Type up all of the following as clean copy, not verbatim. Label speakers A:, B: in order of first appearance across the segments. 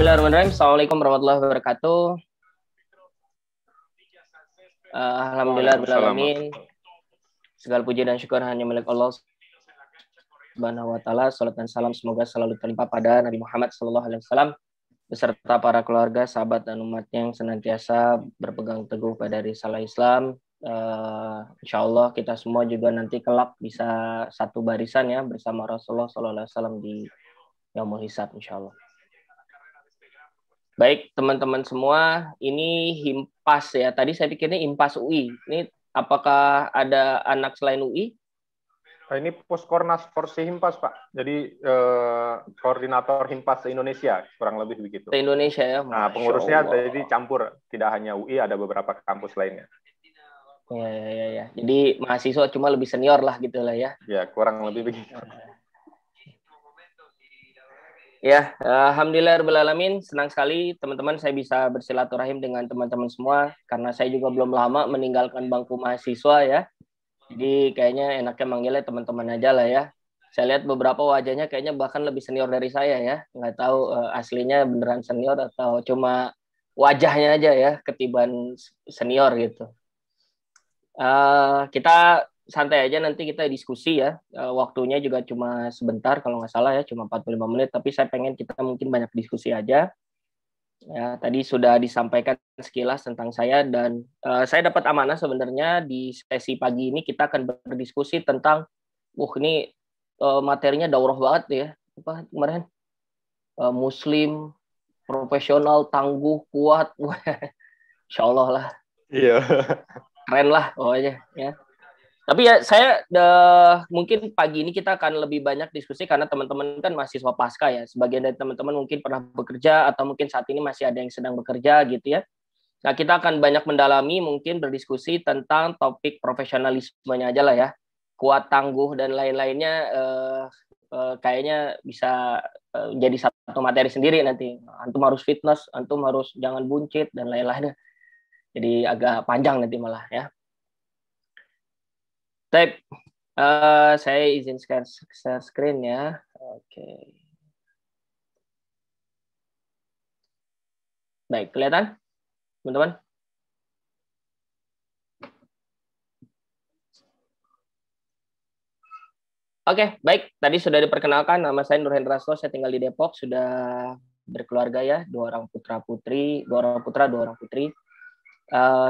A: Bismillahirrahmanirrahim. Assalamualaikum warahmatullahi wabarakatuh. Alhamdulillahirrahmanirrahim. Segala puji dan syukur hanya milik Allah Subhanahu wa Ta'ala. Salat dan salam semoga selalu terlimpah pada Nabi Muhammad SAW beserta para keluarga, sahabat dan umatnya yang senantiasa berpegang teguh pada risalah Islam. Insya Allah kita semua juga nanti kelak bisa satu barisan ya bersama Rasulullah SAW di Yaumul Hisab insya Allah. Baik teman-teman semua, ini Himpas ya. Tadi saya pikirnya Himpas UI. Ini apakah ada anak selain UI?
B: Ini Puskornas Porsi Himpas, Pak. Jadi koordinator Himpas se-Indonesia, kurang lebih begitu.
A: Se-Indonesia ya.
B: Nah, pengurusnya jadi campur, tidak hanya UI, ada beberapa kampus lainnya.
A: Ya. Jadi mahasiswa cuma lebih senior lah gitu lah ya.
B: Ya, kurang lebih begitu.
A: Ya, alhamdulillahirrahmanirrahim. Senang sekali teman-teman saya bisa bersilaturahim dengan teman-teman semua karena saya juga belum lama meninggalkan bangku mahasiswa ya. Jadi kayaknya enaknya manggilnya teman-teman aja lah ya. Saya lihat beberapa wajahnya kayaknya bahkan lebih senior dari saya ya. Nggak tahu aslinya beneran senior atau cuma wajahnya aja ya ketiban senior gitu. Kita santai aja, nanti kita diskusi ya. Waktunya juga cuma sebentar kalau nggak salah ya, cuma 45 menit. Tapi saya pengen kita mungkin banyak diskusi aja. Ya, tadi sudah disampaikan sekilas tentang saya dan saya dapat amanah sebenarnya di sesi pagi ini kita akan berdiskusi tentang, ini materinya daurah banget ya. Apa kemarin? Muslim, profesional, tangguh, kuat. Insya Allah lah.
B: Iya.
A: Keren lah pokoknya ya. Tapi ya saya mungkin pagi ini kita akan lebih banyak diskusi karena teman-teman kan mahasiswa pasca ya. Sebagian dari teman-teman mungkin pernah bekerja atau mungkin saat ini masih ada yang sedang bekerja gitu ya. Nah kita akan banyak mendalami mungkin berdiskusi tentang topik profesionalismenya aja lah ya. Kuat, tangguh dan lain-lainnya kayaknya bisa jadi satu materi sendiri nanti. Antum harus fitness, antum harus jangan buncit dan lain-lainnya. Jadi agak panjang nanti malah ya. Baik, saya izin share screen ya. Oke. Baik, kelihatan, teman-teman? Oke, baik. Tadi sudah diperkenalkan, nama saya Nur Hendra Rasto, saya tinggal di Depok, sudah berkeluarga ya, 2 orang putra, 2 orang putri.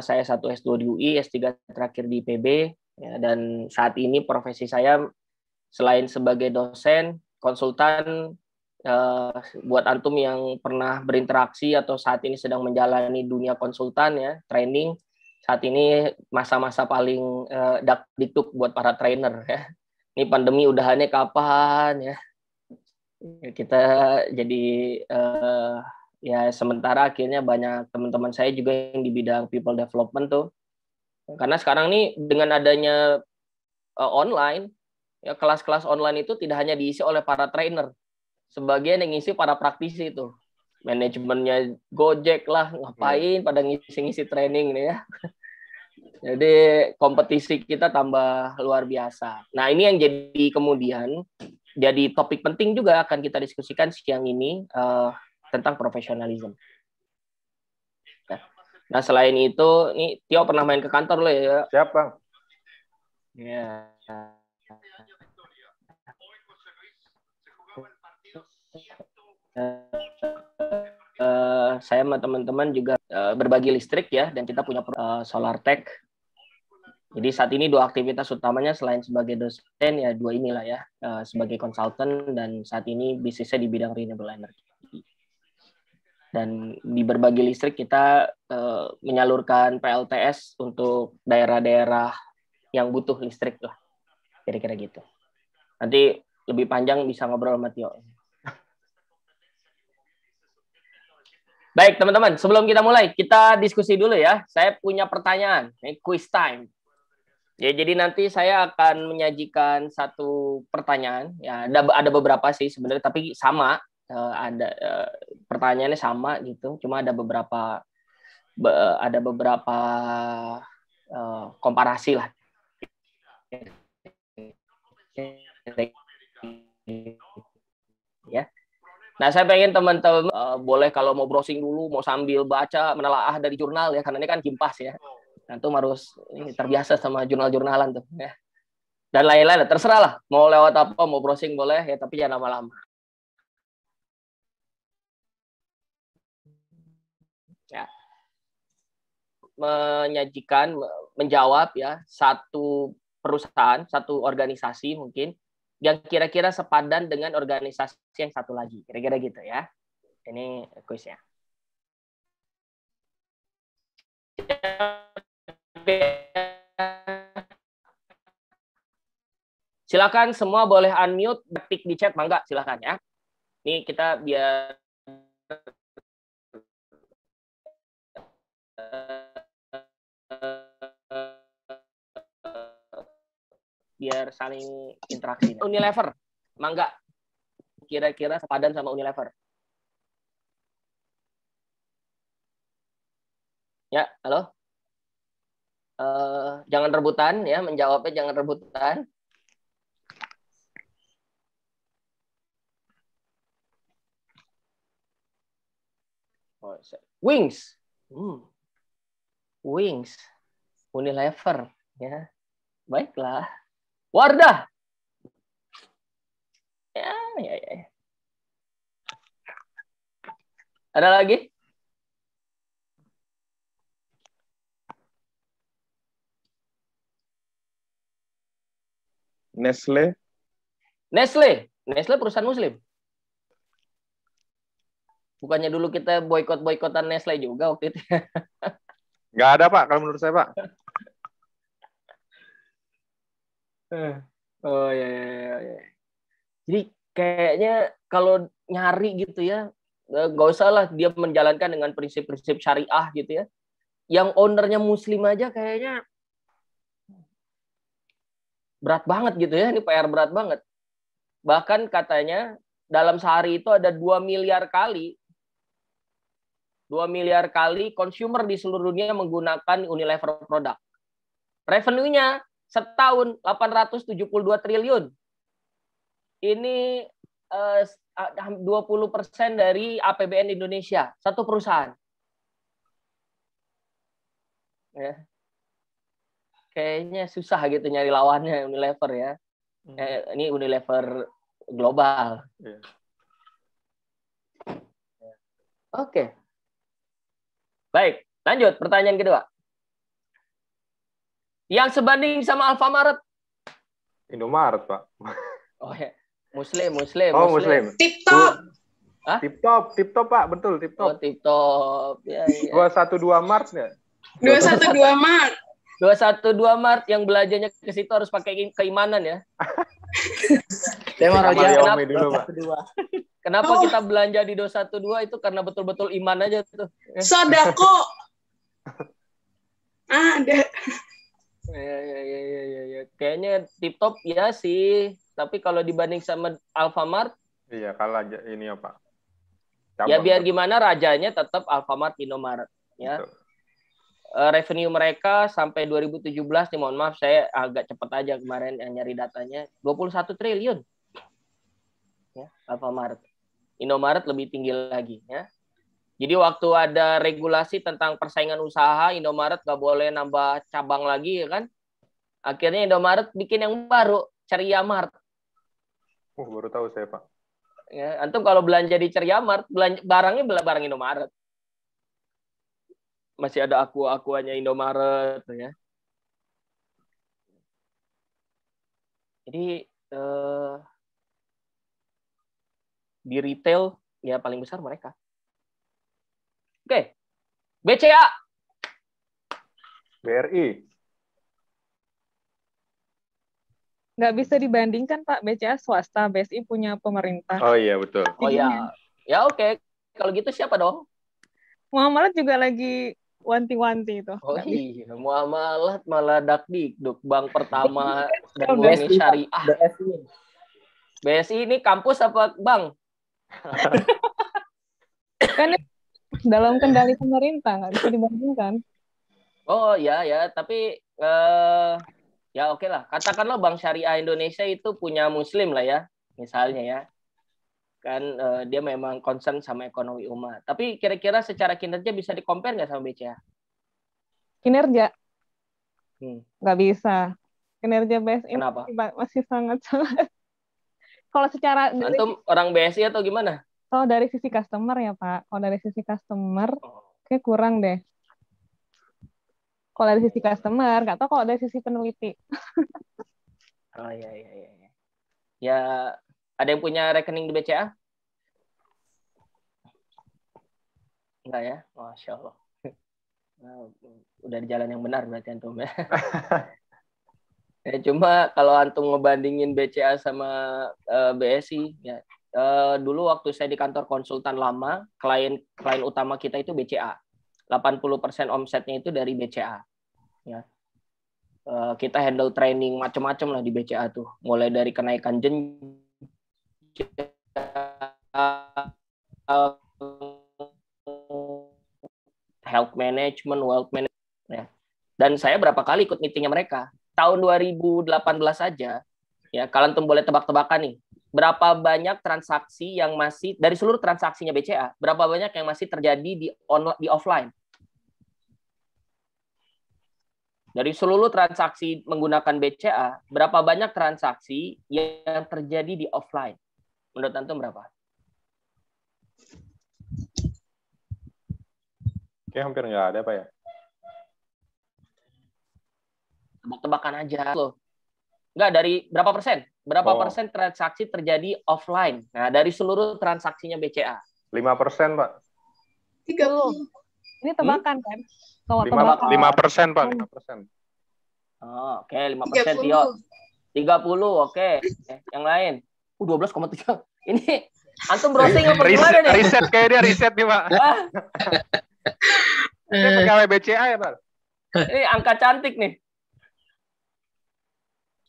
A: Saya 1 S2 di UI, S3 terakhir di IPB. Ya, dan saat ini profesi saya selain sebagai dosen, konsultan, buat antum yang pernah berinteraksi atau saat ini sedang menjalani dunia konsultan ya, training, saat ini masa-masa paling dikduk buat para trainer ya. Ini pandemi udahannya kapan ya? Kita jadi ya sementara akhirnya banyak teman-teman saya juga yang di bidang people development tuh. Karena sekarang nih dengan adanya online, ya kelas-kelas online itu tidak hanya diisi oleh para trainer, sebagian yang ngisi para praktisi itu, manajemennya Gojek lah, ngapain pada ngisi-ngisi training nih ya. Jadi kompetisi kita tambah luar biasa. Nah ini yang jadi kemudian jadi topik penting juga akan kita diskusikan siang ini tentang profesionalisme. Nah selain itu, nih Tio pernah main ke kantor lo ya?
B: Siap, Bang.
A: Ya. Saya sama teman-teman juga berbagi listrik ya, dan kita punya Solar Tech. Jadi saat ini 2 aktivitas utamanya selain sebagai dosen ya 2 inilah ya, sebagai konsultan dan saat ini bisnisnya di bidang renewable energy. Dan di berbagi listrik kita menyalurkan PLTS untuk daerah-daerah yang butuh listrik lah, kira-kira gitu. Nanti lebih panjang bisa ngobrol sama Tio. Baik teman-teman, sebelum kita mulai, kita diskusi dulu ya. Saya punya pertanyaan, ini quiz time. Ya, jadi nanti saya akan menyajikan satu pertanyaan. Ya, ada beberapa sih sebenarnya, tapi sama. Pertanyaannya sama gitu, cuma ada beberapa komparasi lah ya. Nah, saya pengen teman-teman boleh kalau mau browsing dulu, mau sambil baca, menelaah dari jurnal ya, karena ini kan Kimpas ya. Nanti harus terbiasa sama jurnal-jurnalan tuh ya. Dan lain-lain, terserah lah. Mau lewat apa, mau browsing boleh ya, tapi jangan lama-lama. Ya. Menjawab ya satu perusahaan, satu organisasi mungkin yang kira-kira sepadan dengan organisasi yang satu lagi. Kira-kira gitu ya. Ini kuisnya. Silakan semua boleh unmute, ketik di chat, mangga silakan ya. Ini kita biar saling interaksi. Unilever, mangga. Kira-kira sepadan sama Unilever. Ya, halo. Jangan rebutan ya, menjawabnya jangan rebutan. Wings. Wings. Unilever ya. Baiklah. Wardah. Ya. Ada lagi?
B: Nestle.
A: Nestle perusahaan Muslim. Bukannya dulu kita boykot-boykotan Nestle juga waktu itu.
B: Nggak ada, Pak, kalau menurut saya, Pak.
A: Oh ya. Jadi kayaknya kalau nyari gitu ya, nggak usah lah dia menjalankan dengan prinsip-prinsip syariah gitu ya. Yang ownernya Muslim aja kayaknya berat banget gitu ya. Ini PR berat banget. Bahkan katanya dalam sehari itu ada 2 miliar kali consumer di seluruh dunia menggunakan Unilever produk. Revenue-nya setahun 872 triliun. Ini 20% dari APBN Indonesia, satu perusahaan. Ya. Kayaknya susah gitu nyari lawannya Unilever ya. Ini Unilever global. Yeah. Oke. Baik, lanjut pertanyaan kedua. Yang sebanding sama Alfamart?
B: Indomaret, Pak.
A: Oh ya, Muslim.
B: Oh, Muslim.
C: Tip-top.
B: Tip-top, Pak, betul, Tip-top.
A: Oh, Tip-top. Ya.
B: 212 Mart ya?
C: 212 Mart.
A: 212 Mart yang belanjanya ke situ harus pakai keimanan ya. Kenapa kita belanja di 212 itu karena betul-betul iman aja tuh.
C: Sodako. Ada.
A: Ya. Kayaknya Tip-top ya sih, tapi kalau dibanding sama Alfamart,
B: iya kalah ini ya Pak.
A: Ya biar gimana rajanya tetap Alfamart, Indomaret ya. Revenue mereka sampai 2017 nih, mohon maaf saya agak cepat aja kemarin yang nyari datanya, 21 triliun. Ya, Alfamart. Indomaret lebih tinggi lagi ya. Jadi waktu ada regulasi tentang persaingan usaha, Indomaret nggak boleh nambah cabang lagi ya kan. Akhirnya Indomaret bikin yang baru, Ceria Mart.
B: Baru tahu saya, Pak.
A: Ya, antum kalau belanja di Ceria Mart, barangnya barang Indomaret. Masih ada aquanya Indomaret ya. Jadi di retail ya paling besar mereka. Oke. BCA.
B: BRI.
D: Nggak bisa dibandingkan, Pak. BCA swasta, BSI punya pemerintah.
B: Oh iya, betul.
A: Oh iya. Ya oke. Kalau gitu siapa dong?
D: Muamalat juga lagi wanti-wanti itu.
A: Oh iya, Muamalat malah dakdikduk, bank pertama dan BSI syariah. BSI ini kampus apa bank?
D: Kan dalam kendali pemerintah, nggak bisa dibandingkan.
A: Oh ya, tapi ya oke lah. Katakanlah Bank Syariah Indonesia itu punya Muslim lah ya, misalnya ya. kan dia memang concern sama ekonomi umat. Tapi kira-kira secara kinerja bisa di-compare nggak sama BCA?
D: Kinerja? Nggak bisa. Kinerja BSI
A: Kenapa?
D: masih sangat-sangat. Kalau secara
A: Antum orang BSI atau gimana?
D: Kalau dari sisi customer ya Pak, kalau dari sisi customer kayak kurang deh. Kalau dari sisi customer, nggak tahu kalau dari sisi peneliti.
A: Oh iya. Ya, ada yang punya rekening di BCA? Enggak ya? Masya Allah. Nah, udah di jalan yang benar berarti antum ya. Ya, cuma kalau antum ngebandingin BCA sama BSI, ya dulu waktu saya di kantor konsultan lama, klien utama kita itu BCA. 80% omsetnya itu dari BCA. Ya. Kita handle training macam-macam lah di BCA tuh. Mulai dari kenaikan jenjang, health management, wealth management. Ya. Dan saya berapa kali ikut meetingnya mereka. Tahun 2018 saja, ya kalian tuh boleh tebak-tebakan nih. Berapa banyak transaksi yang masih dari seluruh transaksinya BCA, berapa banyak yang masih terjadi di offline? Dari seluruh transaksi menggunakan BCA, berapa banyak transaksi yang terjadi di offline? Menurut antum berapa?
B: Oke, hampir nggak ada, Pak ya?
A: Tebak-tebakan aja loh. Nggak, dari berapa persen? Berapa persen transaksi terjadi offline? Nah, dari seluruh transaksinya BCA.
B: 5%, Pak.
C: 30.
D: Ini tebakan kan? Kalau
B: 5%, Pak. 5%.
A: Oh, oke, 5%, Tio. 30, oke. Yang lain? 12,3. Ini antum browsing apa gimana nih?
B: Riset kayak dia riset nih, Pak. Ini pegawai BCA ya, Pak?
A: Ini angka cantik nih.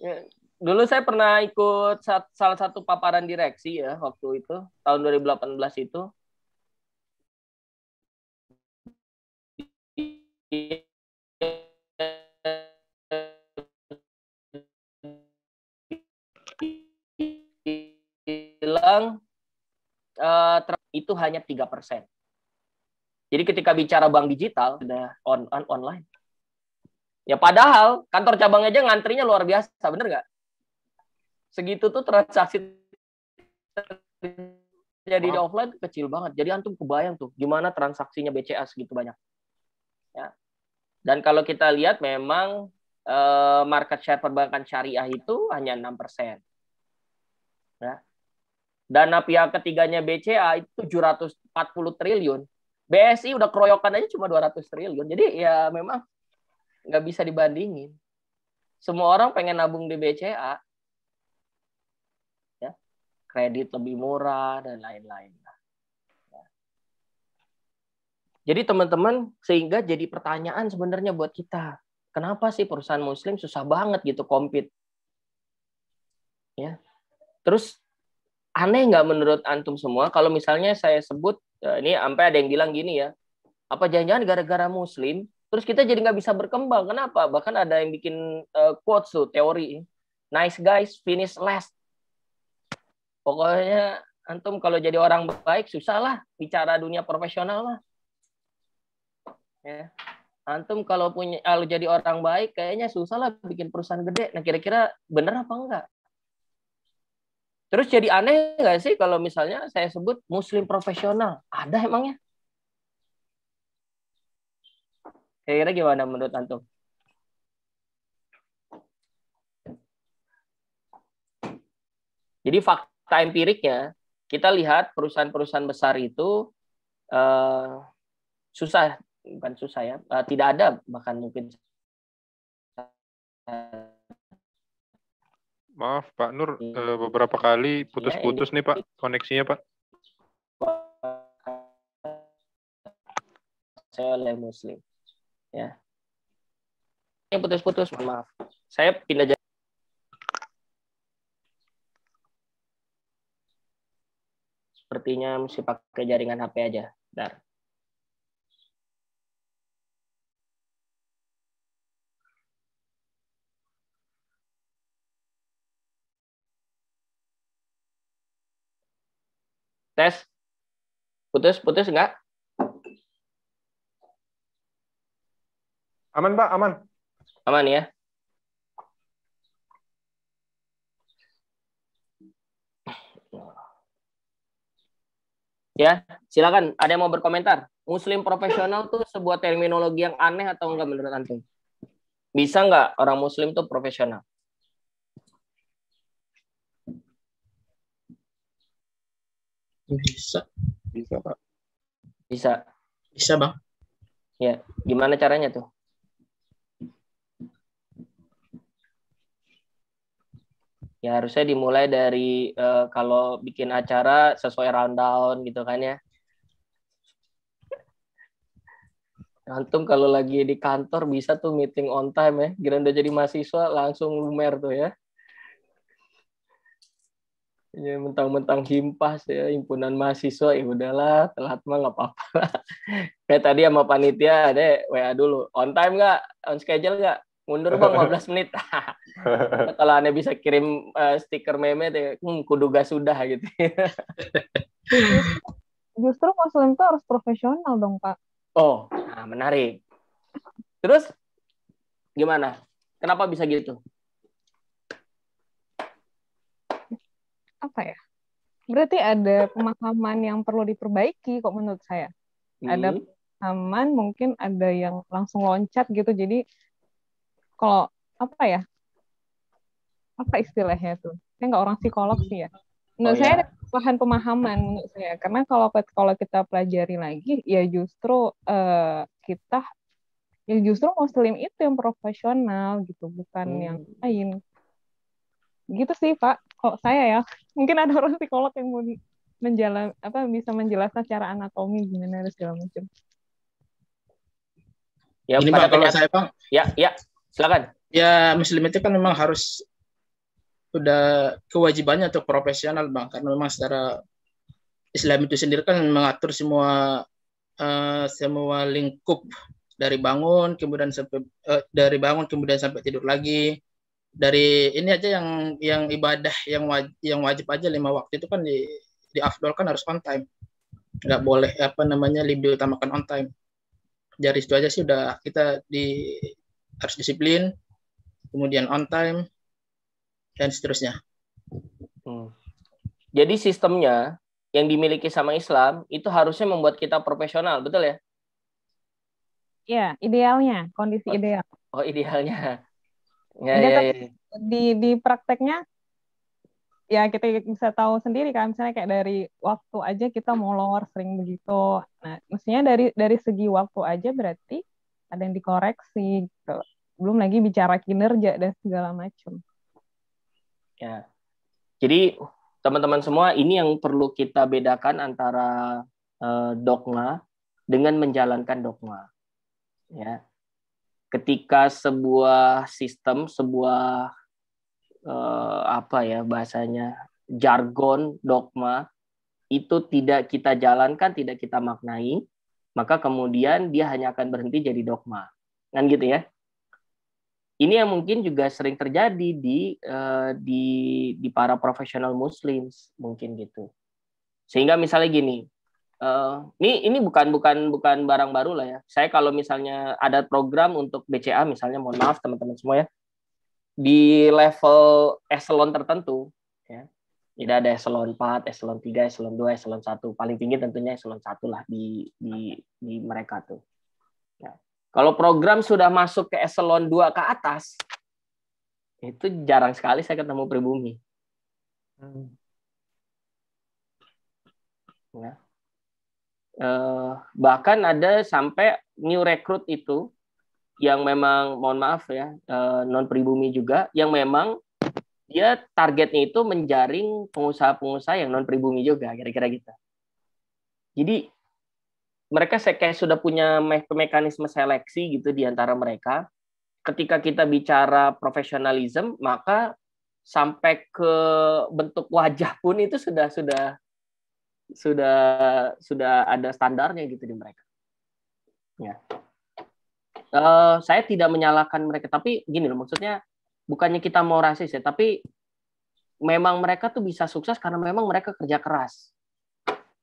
A: Ya, dulu saya pernah ikut salah satu paparan direksi ya waktu itu tahun 2018 itu. Bilang itu hanya 3%. Jadi ketika bicara bank digital sudah online. Ya padahal kantor cabang aja ngantrinya luar biasa, bener nggak? Segitu tuh transaksi jadi di offline kecil banget. Jadi antum kebayang tuh gimana transaksinya BCA segitu banyak. Ya. Dan kalau kita lihat memang market share perbankan syariah itu hanya 6%. Ya. Dana pihak ketiganya BCA itu 740 triliun. BSI udah keroyokan aja cuma 200 triliun. Jadi ya memang nggak bisa dibandingin. Semua orang pengen nabung di BCA. Ya. Kredit lebih murah dan lain-lain. Ya. Jadi teman-teman, sehingga jadi pertanyaan sebenarnya buat kita. Kenapa sih perusahaan muslim susah banget gitu compete? Ya. Terus aneh nggak menurut antum semua kalau misalnya saya sebut, ini sampai ada yang bilang gini ya, apa jangan-jangan gara-gara muslim terus kita jadi nggak bisa berkembang? Kenapa? Bahkan ada yang bikin quotes tuh, teori nice guys finish last. Pokoknya antum kalau jadi orang baik susah lah bicara dunia profesional lah. Ya. Antum kalau jadi orang baik kayaknya susah lah bikin perusahaan gede. Nah kira-kira bener apa enggak? Terus jadi aneh nggak sih kalau misalnya saya sebut muslim profesional? Ada emangnya? Kira-kira gimana menurut antum? Jadi fakta empiriknya, kita lihat perusahaan-perusahaan besar itu susah, bukan susah ya, tidak ada bahkan mungkin.
B: Maaf Pak Nur, beberapa kali putus-putus nih Pak koneksinya Pak.
A: Saya oleh muslim. Ya. Yang putus-putus, maaf. Saya pindah jalan. Sepertinya mesti pakai jaringan HP aja. Bentar. Tes. Putus enggak?
B: Aman, Pak, aman.
A: Aman ya? Ya, silakan. Ada yang mau berkomentar? Muslim profesional tuh sebuah terminologi yang aneh atau enggak menurut antum? Bisa nggak orang Muslim tuh profesional?
E: Bisa. Bisa, Pak.
A: Bisa.
E: Bisa, Bang.
A: Ya, gimana caranya tuh? Ya harusnya dimulai dari kalau bikin acara sesuai rundown gitu kan ya. Antum kalau lagi di kantor bisa tuh meeting on time ya. Kira udah jadi mahasiswa langsung lumer tuh ya. Ya mentang-mentang himpas ya, himpunan mahasiswa, ya udahlah, telat mah nggak apa-apa. Kayak tadi sama panitia, ada WA dulu. On time nggak? On schedule nggak? Mundur bang 15 menit. Kalau Anda bisa kirim stiker meme, kuduga sudah gitu.
D: Justru Muslim tuh harus profesional dong, Pak.
A: Oh, nah menarik. Terus gimana? Kenapa bisa gitu?
D: Apa ya? Berarti ada pemahaman yang perlu diperbaiki kok menurut saya. Ada pemahaman, mungkin ada yang langsung loncat gitu. Jadi kalau apa ya? Apa istilahnya tuh? Saya nggak orang psikolog sih ya. Menurut saya ada bahan pemahaman menurut saya. Karena kalau kita pelajari lagi, ya justru Muslim itu yang profesional gitu, bukan yang lain. Gitu sih Pak. Kalau saya ya, mungkin ada orang psikolog yang mau bisa menjelaskan secara anatomi gimana dan segala macam.
A: Ya,
E: ini Pak, kalau saya Bang.
A: Ya, silakan.
E: Ya, Muslim itu kan memang harus udah kewajibannya untuk profesional Bang, karena memang secara Islam itu sendiri kan mengatur semua lingkup dari bangun kemudian sampai tidur lagi. Dari ini aja yang ibadah yang wajib aja 5 waktu itu kan diafdolkan harus on time, nggak boleh lebih diutamakan on time. Dari situ aja sih udah kita harus disiplin, kemudian on time dan seterusnya.
A: Jadi sistemnya yang dimiliki sama Islam itu harusnya membuat kita profesional, betul ya?
D: Ya, idealnya, kondisi ideal.
A: Oh, idealnya. Ya.
D: Di prakteknya ya kita bisa tahu sendiri kan, misalnya kayak dari waktu aja kita molor sering begitu. Nah, mestinya dari segi waktu aja berarti ada yang dikoreksi gitu. Belum lagi bicara kinerja dan segala macam.
A: Ya. Jadi teman-teman semua, ini yang perlu kita bedakan antara dogma dengan menjalankan dogma. Ya. Ketika sebuah sistem, sebuah bahasanya, jargon, dogma itu tidak kita jalankan, tidak kita maknai, maka kemudian dia hanya akan berhenti jadi dogma. Kan gitu ya. Ini yang mungkin juga sering terjadi di para profesional Muslims, mungkin gitu. Sehingga misalnya gini, ini bukan barang baru lah ya. Saya kalau misalnya ada program untuk BCA misalnya, mohon maaf teman-teman semua ya, di level eselon tertentu ya. Tidak ada eselon 4, eselon 3, eselon 2, eselon 1. Paling tinggi tentunya eselon 1 lah di mereka tuh. Ya. Kalau program sudah masuk ke eselon 2 ke atas, itu jarang sekali saya ketemu pribumi. Ya. Bahkan ada sampai new recruit itu yang memang, mohon maaf ya, non pribumi juga, yang memang dia targetnya itu menjaring pengusaha-pengusaha yang non pribumi juga, kira-kira gitu. Jadi mereka kayak sudah punya mekanisme seleksi gitu di antara mereka. Ketika kita bicara profesionalisme, maka sampai ke bentuk wajah pun itu sudah ada standarnya gitu di mereka. Ya. Saya tidak menyalahkan mereka, tapi gini loh, maksudnya bukannya kita mau rasis ya, tapi memang mereka tuh bisa sukses karena memang mereka kerja keras.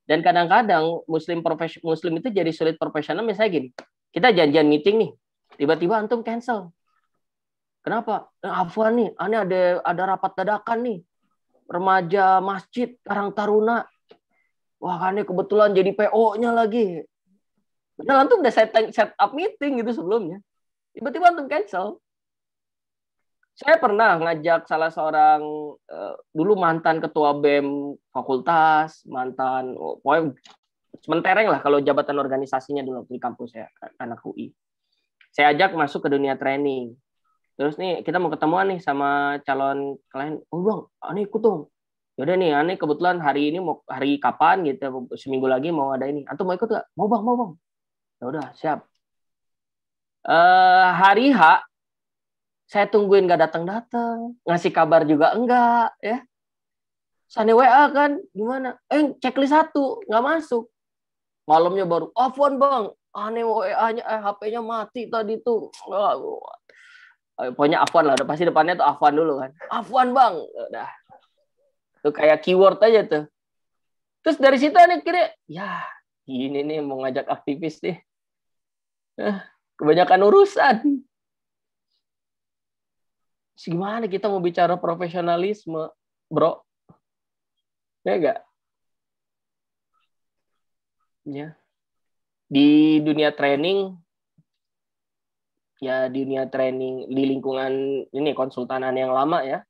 A: Dan kadang-kadang Muslim itu jadi sulit profesional. Misalnya gini, kita janjian meeting nih, tiba-tiba antum cancel. Kenapa? Afwan nih, aneh ada rapat dadakan nih, remaja masjid Karang Taruna. Wah, aneh kebetulan jadi PO-nya lagi. Padahal antum udah set up meeting gitu sebelumnya. Tiba-tiba antum cancel. Saya pernah ngajak salah seorang dulu mantan ketua BEM fakultas, mantan pokoknya sementereng lah kalau jabatan organisasinya dulu di kampus ya, anak UI. Saya ajak masuk ke dunia training. Terus nih kita mau ketemuan nih sama calon klien. Oh bang, aneh ikut dong. Yaudah nih, aneh kebetulan hari ini mau hari kapan gitu, seminggu lagi mau ada ini. Antum mau ikut gak? Mau bang. Ya udah siap. Hari H saya tungguin gak datang, ngasih kabar juga enggak, ya. Sane WA kan, gimana? Checklist 1, nggak masuk. Malamnya baru, Afwan bang, aneh WA-nya, HP-nya mati tadi tuh. Pokoknya Afwan lah, pasti depannya tuh Afwan dulu kan. Afwan bang, udah. Tuh kayak keyword aja tuh. Terus dari situ aneh kira, ya ini nih mau ngajak aktivis nih. Kebanyakan urusan. Gimana kita mau bicara profesionalisme, bro? Ya enggak? Ya. Di dunia training, di lingkungan ini konsultanan yang lama ya,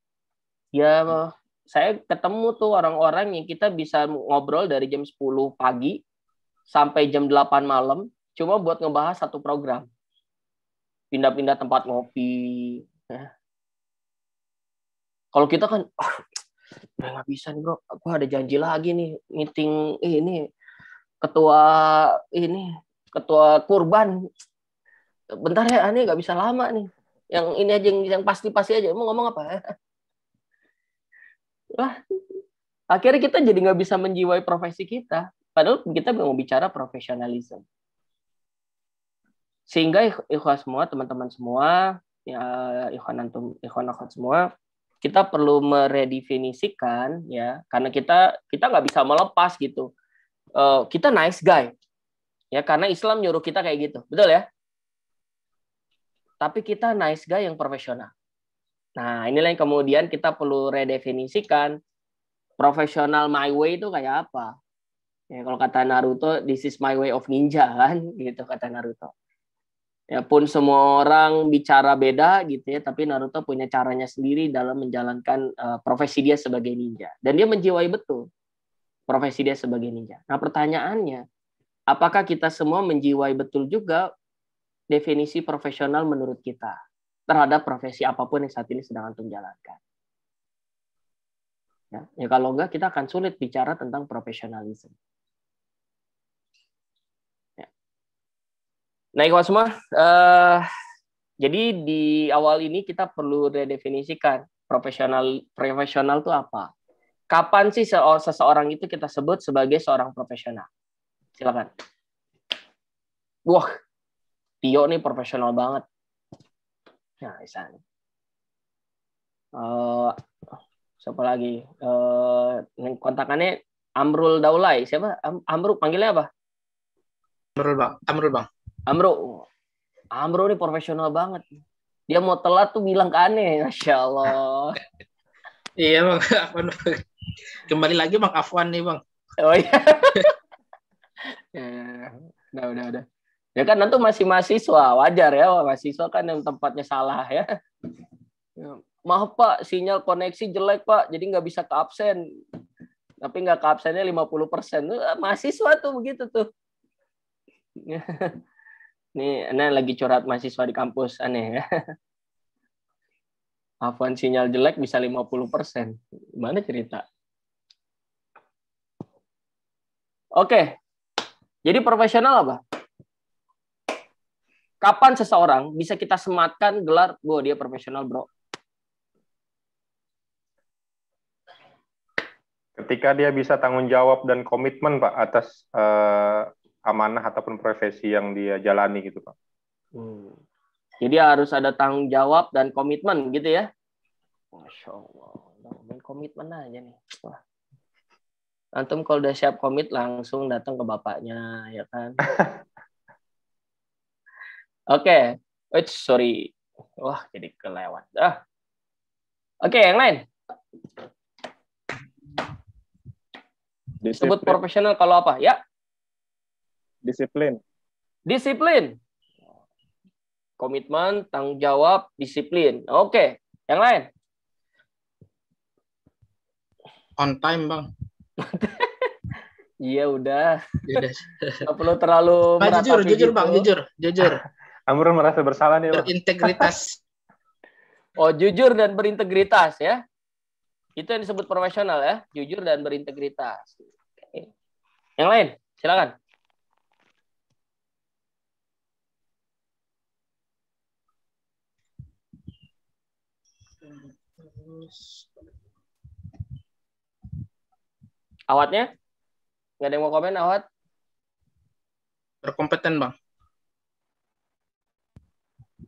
A: saya ketemu tuh orang-orang yang kita bisa ngobrol dari jam 10 pagi sampai jam 8 malam, cuma buat ngebahas satu program. Pindah-pindah tempat ngopi, ya. Kalau kita kan, nggak bisa nih bro, aku ada janji lagi nih, meeting ini ketua kurban. Bentar ya, aneh nggak bisa lama nih. Yang ini aja, yang pasti-pasti aja. Mau ngomong apa? Wah, akhirnya kita jadi nggak bisa menjiwai profesi kita. Padahal kita mau bicara profesionalisme. Sehingga ikhwan semua, teman-teman semua, ya, ikhwan akhwat semua, kita perlu meredefinisikan ya, karena kita nggak bisa melepas gitu. Kita nice guy ya, karena Islam nyuruh kita kayak gitu, betul ya. Tapi kita nice guy yang profesional. Nah, inilah yang kemudian kita perlu redefinisikan profesional my way itu kayak apa. Ya, kalau kata Naruto, this is my way of ninja kan, gitu kata Naruto. Ya pun semua orang bicara beda gitu ya, tapi Naruto punya caranya sendiri dalam menjalankan profesi dia sebagai ninja. Dan dia menjiwai betul profesi dia sebagai ninja. Nah pertanyaannya, apakah kita semua menjiwai betul juga definisi profesional menurut kita terhadap profesi apapun yang saat ini sedang antum jalankan? Ya kalau enggak, kita akan sulit bicara tentang profesionalisme. Nah, ikhwan semua, jadi di awal ini kita perlu redefinisikan profesional itu apa? Kapan sih seseorang itu kita sebut sebagai seorang profesional? Silakan. Wah, Tio nih profesional banget. Nah, Isan. Siapa lagi? Kontakannya Amrul Daulay. Siapa? Amrul, panggilnya apa?
E: Amrul bang.
A: Amro ini profesional banget. Dia mau telat tuh bilang ke aneh. Masya Allah.
E: Iya bang. Kembali lagi bang Afwan nih bang.
A: Oh iya. Udah. Ya kan nanti masih mahasiswa, wajar ya. Mahasiswa kan yang tempatnya salah ya. Maaf Pak, sinyal koneksi jelek Pak, jadi nggak bisa ke absen. Tapi nggak ke absennya 50%. Mahasiswa tuh begitu tuh. Nih, aneh lagi curhat mahasiswa di kampus, aneh ya. Afwan sinyal jelek bisa 50%. Gimana cerita? Oke. Jadi profesional apa? Kapan seseorang bisa kita sematkan gelar, dia profesional, bro?
B: Ketika dia bisa tanggung jawab dan komitmen, Pak, atas amanah ataupun profesi yang dia jalani gitu Pak.
A: Jadi harus ada tanggung jawab dan komitmen gitu ya. Masya Allah, komitmen aja nih. Wah. Antum kalau udah siap komit langsung datang ke bapaknya, ya kan? Oke. Sorry. Wah, jadi kelewat. Oke, yang lain. Disebut profesional kalau apa? Ya.
B: Disiplin.
A: Komitmen, tanggung jawab, disiplin. Oke. Yang lain.
E: On time, Bang.
A: Iya udah.
E: Nggak
A: perlu terlalu
E: jujur
A: gitu.
E: Bang, jujur.
B: Amrul merasa bersalah nih, Bang.
E: Berintegritas.
A: Oh, jujur dan berintegritas ya. Itu yang disebut profesional ya, jujur dan berintegritas. Oke. Yang lain, silakan. Awatnya? Nggak ada yang mau komen, Awat?
E: Berkompeten, Bang.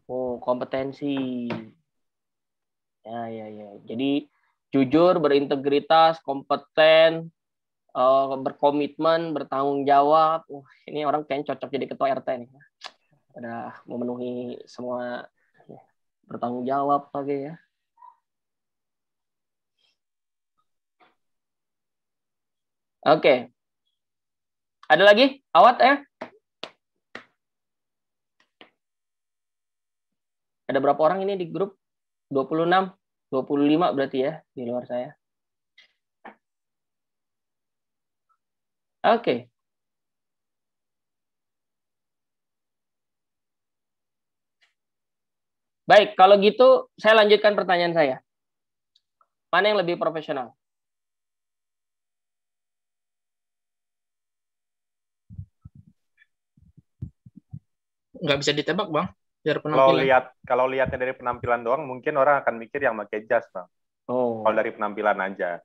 A: Oh, kompetensi. Ya. Jadi, jujur, berintegritas, kompeten, berkomitmen, bertanggung jawab. Ini orang kayaknya cocok jadi ketua RT nih. Udah memenuhi semua, bertanggung jawab lagi ya. Oke. Ada lagi? Awat ya? Ada berapa orang ini di grup? 26, 25 berarti ya di luar saya. Oke. Baik, kalau gitu saya lanjutkan pertanyaan saya. Mana yang lebih profesional?
E: Nggak bisa ditebak, Bang.
B: Kalau lihatnya dari penampilan doang, mungkin orang akan mikir yang pakai jas, Bang.
A: Oh.
B: Kalau dari penampilan aja.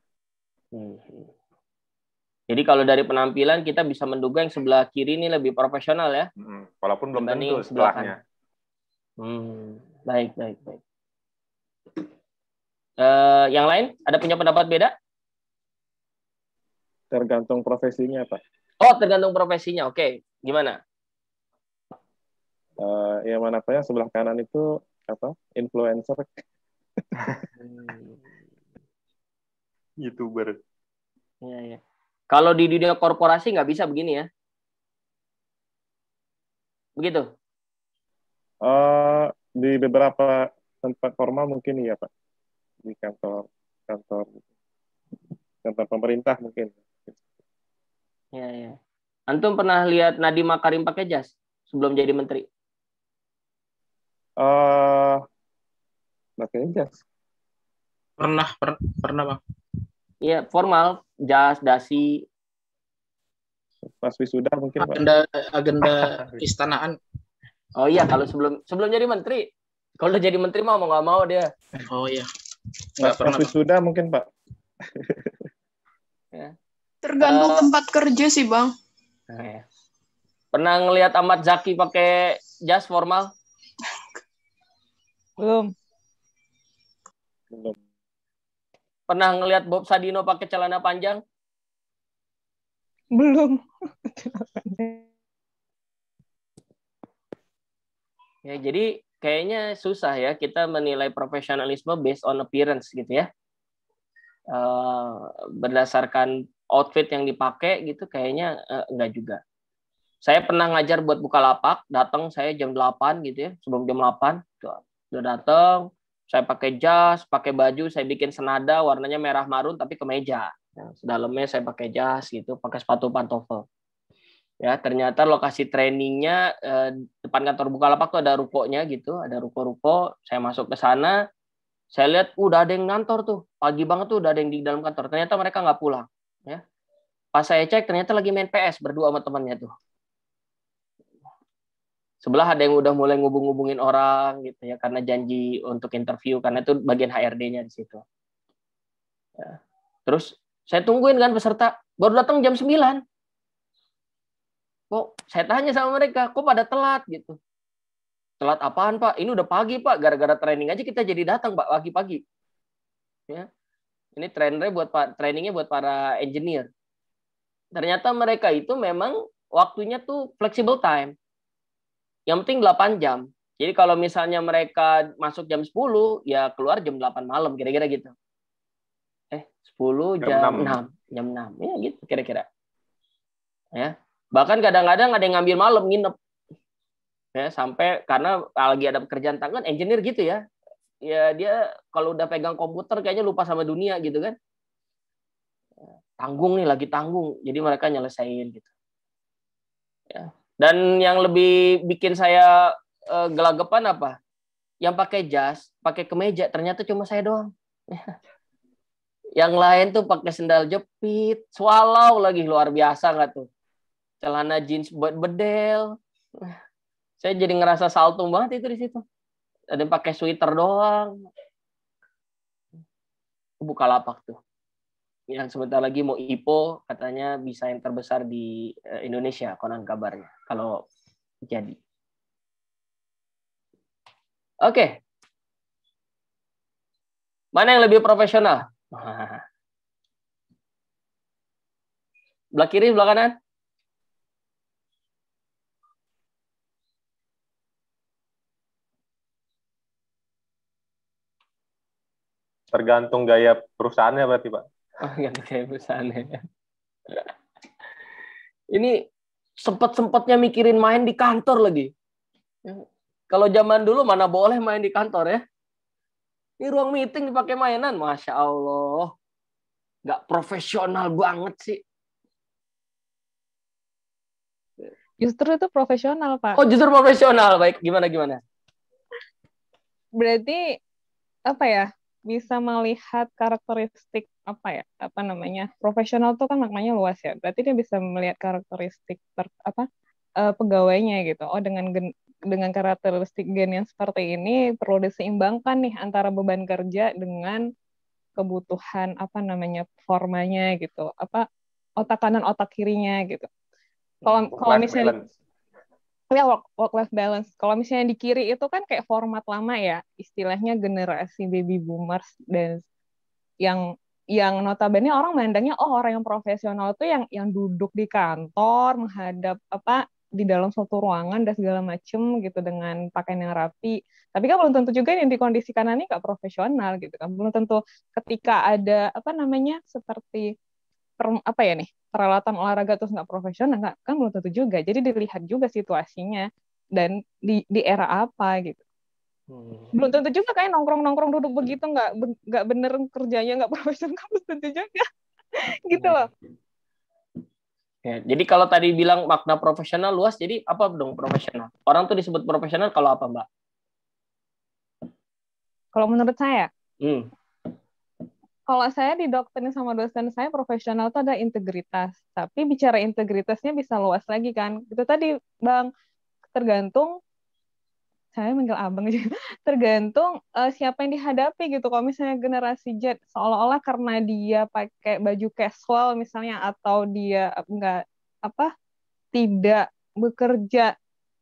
A: Jadi kalau dari penampilan kita bisa menduga yang sebelah kiri ini lebih profesional ya.
B: Walaupun belum tentu sebelahnya.
A: Baik. Yang lain ada punya pendapat beda?
B: Tergantung profesinya, Pak.
A: Oh, tergantung profesinya. Oke, gimana?
B: Yang mana apa ya, sebelah kanan itu apa? Influencer. YouTuber.
A: Iya. Kalau di dunia korporasi nggak bisa begini ya? Begitu?
B: Di beberapa tempat formal mungkin iya, Pak. Di kantor pemerintah mungkin.
A: Iya. Antum pernah lihat Nadiem Makarim pakai jas sebelum jadi menteri?
B: Pakai jas.
E: Pernah, Bang.
A: Iya, formal, jas, dasi.
B: Pas wisuda mungkin,
E: agenda istanaan.
A: Oh iya, kalau sebelum jadi menteri. Kalau udah jadi menteri mau nggak mau dia.
E: Oh iya.
B: Pas wisuda mungkin, Pak.
C: Ya. Tergantung tempat kerja sih, Bang.
A: Ya. Pernah ngelihat Ahmad Zaki pakai jas formal?
D: Belum.
A: Pernah ngelihat Bob Sadino pakai celana panjang?
D: Belum.
A: Ya, jadi kayaknya susah ya kita menilai profesionalisme based on appearance gitu ya. Berdasarkan outfit yang dipakai gitu kayaknya enggak juga. Saya pernah ngajar buat Bukalapak, datang saya jam 8 gitu ya, sebelum jam 8 udah datang, saya pakai jas, pakai baju, saya bikin senada warnanya merah marun tapi kemeja. Dalamnya saya pakai jas gitu, pakai sepatu pantofel. Ya, ternyata lokasi trainingnya depan kantor Bukalapak tuh ada rukonya gitu, ada ruko-ruko. Saya masuk ke sana, saya lihat udah ada yang ngantor tuh, pagi banget tuh udah ada yang di dalam kantor. Ternyata mereka nggak pulang. Ya, pas saya cek ternyata lagi main PS berdua sama temannya tuh. Sebelah ada yang udah mulai ngubung-ngubungin orang gitu ya karena janji untuk interview karena itu bagian HRD-nya di situ. Ya. Terus saya tungguin kan peserta baru datang jam 9. Kok saya tanya sama mereka, kok pada telat gitu. Telat apaan, Pak? Ini udah pagi, Pak. Gara-gara training aja kita jadi datang, Pak, pagi-pagi. Ya. Ini trainingnya buat para engineer. Ternyata mereka itu memang waktunya tuh flexible time. Yang penting 8 jam. Jadi kalau misalnya mereka masuk jam 10, ya keluar jam 8 malam, kira-kira gitu. 10 jam 6. Jam 6. Ya gitu kira-kira. Ya. Bahkan kadang-kadang ada yang ngambil malam, nginep. Ya, sampai karena lagi ada pekerjaan tangan, engineer gitu ya. Ya dia kalau udah pegang komputer kayaknya lupa sama dunia gitu kan. Tanggung nih, lagi tanggung. Jadi mereka nyelesain gitu. Ya. Dan yang lebih bikin saya gelagapan apa? Yang pakai jas, pakai kemeja, ternyata cuma saya doang. Yang lain tuh pakai sendal jepit, swallow lagi, luar biasa nggak tuh? Celana jeans buat bedel. Saya jadi ngerasa saltum banget itu di situ. Ada yang pakai sweater doang. Bukalapak tuh. Yang sebentar lagi mau IPO, katanya bisa yang terbesar di Indonesia, konon kabarnya. Kalau jadi. Oke. Mana yang lebih profesional? Belah kiri, belah kanan?
B: Tergantung gaya perusahaannya berarti, Pak.
A: Oh, ganti gaya perusahaannya. Ini sempat-sempatnya mikirin main di kantor lagi. Kalau zaman dulu mana boleh main di kantor ya. Ini ruang meeting dipakai mainan, Masya Allah. Nggak profesional banget sih.
D: Justru itu profesional, Pak.
A: Oh, justru profesional. Baik, gimana?
D: Berarti apa ya? Bisa melihat karakteristik profesional tuh kan maknanya luas ya. Berarti dia bisa melihat karakteristik pegawainya gitu. Oh, dengan karakteristik gen yang seperti ini perlu diseimbangkan nih antara beban kerja dengan kebutuhan formanya gitu. Otak kanan otak kirinya gitu. Kalau misalnya ya work life balance. Kalau misalnya di kiri itu kan kayak format lama ya, istilahnya generasi baby boomers dan yang notabene orang mandangnya orang yang profesional itu yang duduk di kantor menghadap di dalam suatu ruangan dan segala macem gitu dengan pakaian yang rapi. Tapi kan belum tentu juga yang dikondisikan ini nggak profesional gitu kan. Belum tentu ketika ada seperti peralatan olahraga terus nggak profesional, kan belum tentu juga. Jadi dilihat juga situasinya dan di era apa gitu. Belum tentu juga kayak nongkrong duduk begitu nggak bener kerjanya, nggak profesional, belum tentu juga. Gitu loh.
A: Ya, jadi kalau tadi bilang makna profesional luas, jadi apa dong profesional? Orang tuh disebut profesional kalau apa, Mbak?
D: Kalau menurut saya, kalau saya didoktrin sama dosen saya, profesional itu ada integritas. Tapi bicara integritasnya bisa luas lagi kan. Itu tadi, Bang, tergantung, saya manggil abang aja, tergantung siapa yang dihadapi gitu. Kalau misalnya generasi Z, seolah-olah karena dia pakai baju casual misalnya, atau dia tidak bekerja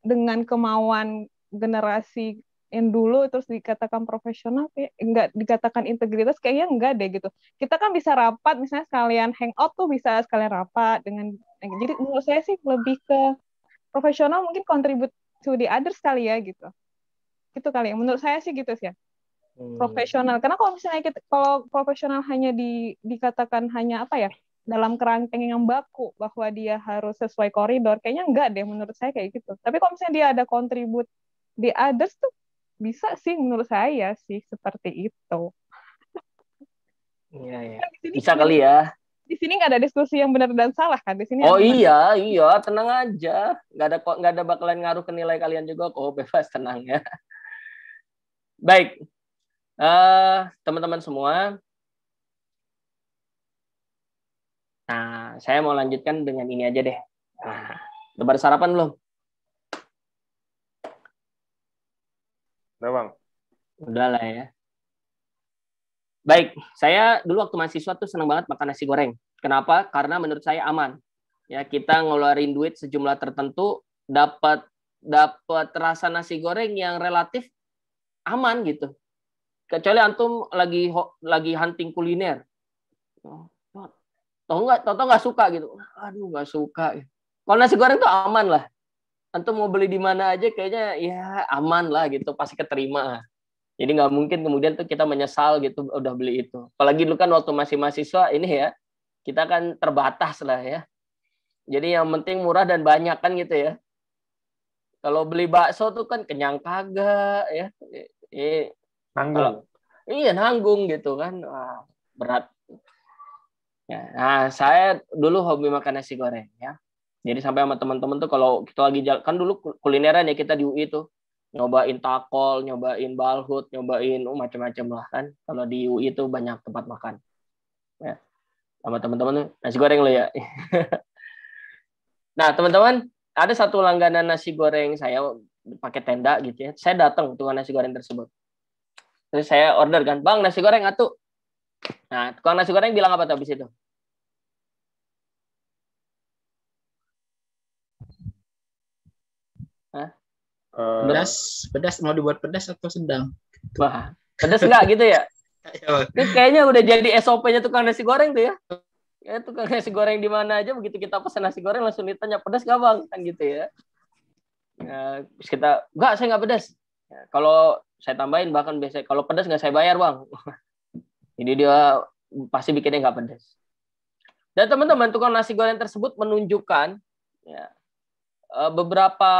D: dengan kemauan generasi yang dulu terus dikatakan profesional, enggak dikatakan integritas, kayaknya enggak deh gitu. Kita kan bisa rapat misalnya sekalian hangout tuh bisa sekalian rapat dengan, jadi menurut saya sih lebih ke profesional mungkin contribute to the others kali ya gitu. Gitu kali ya, menurut saya sih gitu sih ya. Profesional, karena kalau misalnya kalau profesional hanya dikatakan hanya dalam kerangkeng yang baku bahwa dia harus sesuai koridor, kayaknya enggak deh menurut saya kayak gitu. Tapi kalau misalnya dia ada contribute the others tuh bisa sih menurut saya sih seperti itu.
A: Iya. Bisa kali ya.
D: Di sini nggak ada diskusi yang benar dan salah kan di sini.
A: Oh iya, tenang aja. Nggak ada bakalan ngaruh ke nilai kalian juga kok, bebas, tenang ya. Baik, teman-teman semua. Nah, saya mau lanjutkan dengan ini aja deh. Nah, udah pada sarapan belum?
B: Udah, Bang.
A: Udah lah ya. Baik, saya dulu waktu mahasiswa tuh senang banget makan nasi goreng. Kenapa? Karena menurut saya aman. Ya, kita ngeluarin duit sejumlah tertentu, dapat rasa nasi goreng yang relatif aman gitu. Kecuali antum lagi hunting kuliner. Tahu nggak suka gitu. Aduh, nggak suka. Kalau nasi goreng tuh aman lah. Antum mau beli di mana aja kayaknya ya aman lah gitu, pasti keterima. Jadi nggak mungkin kemudian tuh kita menyesal gitu udah beli itu. Apalagi dulu kan waktu masih mahasiswa ini ya, kita kan terbatas lah ya. Jadi yang penting murah dan banyak kan gitu ya. Kalau beli bakso tuh kan kenyang kagak ya.
B: Nanggung.
A: Iya nanggung gitu kan. Wah, berat. Ya, nah, saya dulu hobi makan nasi goreng ya. Jadi sampai sama teman-teman tuh kalau kita lagi jalan, kan dulu kulineran ya kita di UI tuh. Nyobain takol, nyobain balhut, nyobain macam-macam lah kan. Kalau di UI itu banyak tempat makan. Ya. Sama teman-teman tuh nasi goreng lo ya. Nah, teman-teman, ada satu langganan nasi goreng saya pakai tenda gitu ya. Saya datang tukang nasi goreng tersebut. Terus saya order kan, "Bang, nasi goreng atuh." Nah, tukang nasi goreng bilang apa tuh habis itu? Hah?
E: Pedas mau dibuat pedas atau sedang?
A: Wah, pedas enggak gitu ya? Ini kayaknya udah jadi SOP-nya tukang nasi goreng tuh ya. Ya tukang nasi goreng di mana aja begitu kita pesan nasi goreng langsung ditanya pedas nggak bang kan gitu ya. Terus kita enggak, saya nggak pedas. Ya, kalau saya tambahin bahkan biasa kalau pedas nggak saya bayar bang. Jadi dia pasti bikinnya nggak pedas. Dan teman-teman tukang nasi goreng tersebut menunjukkan ya, beberapa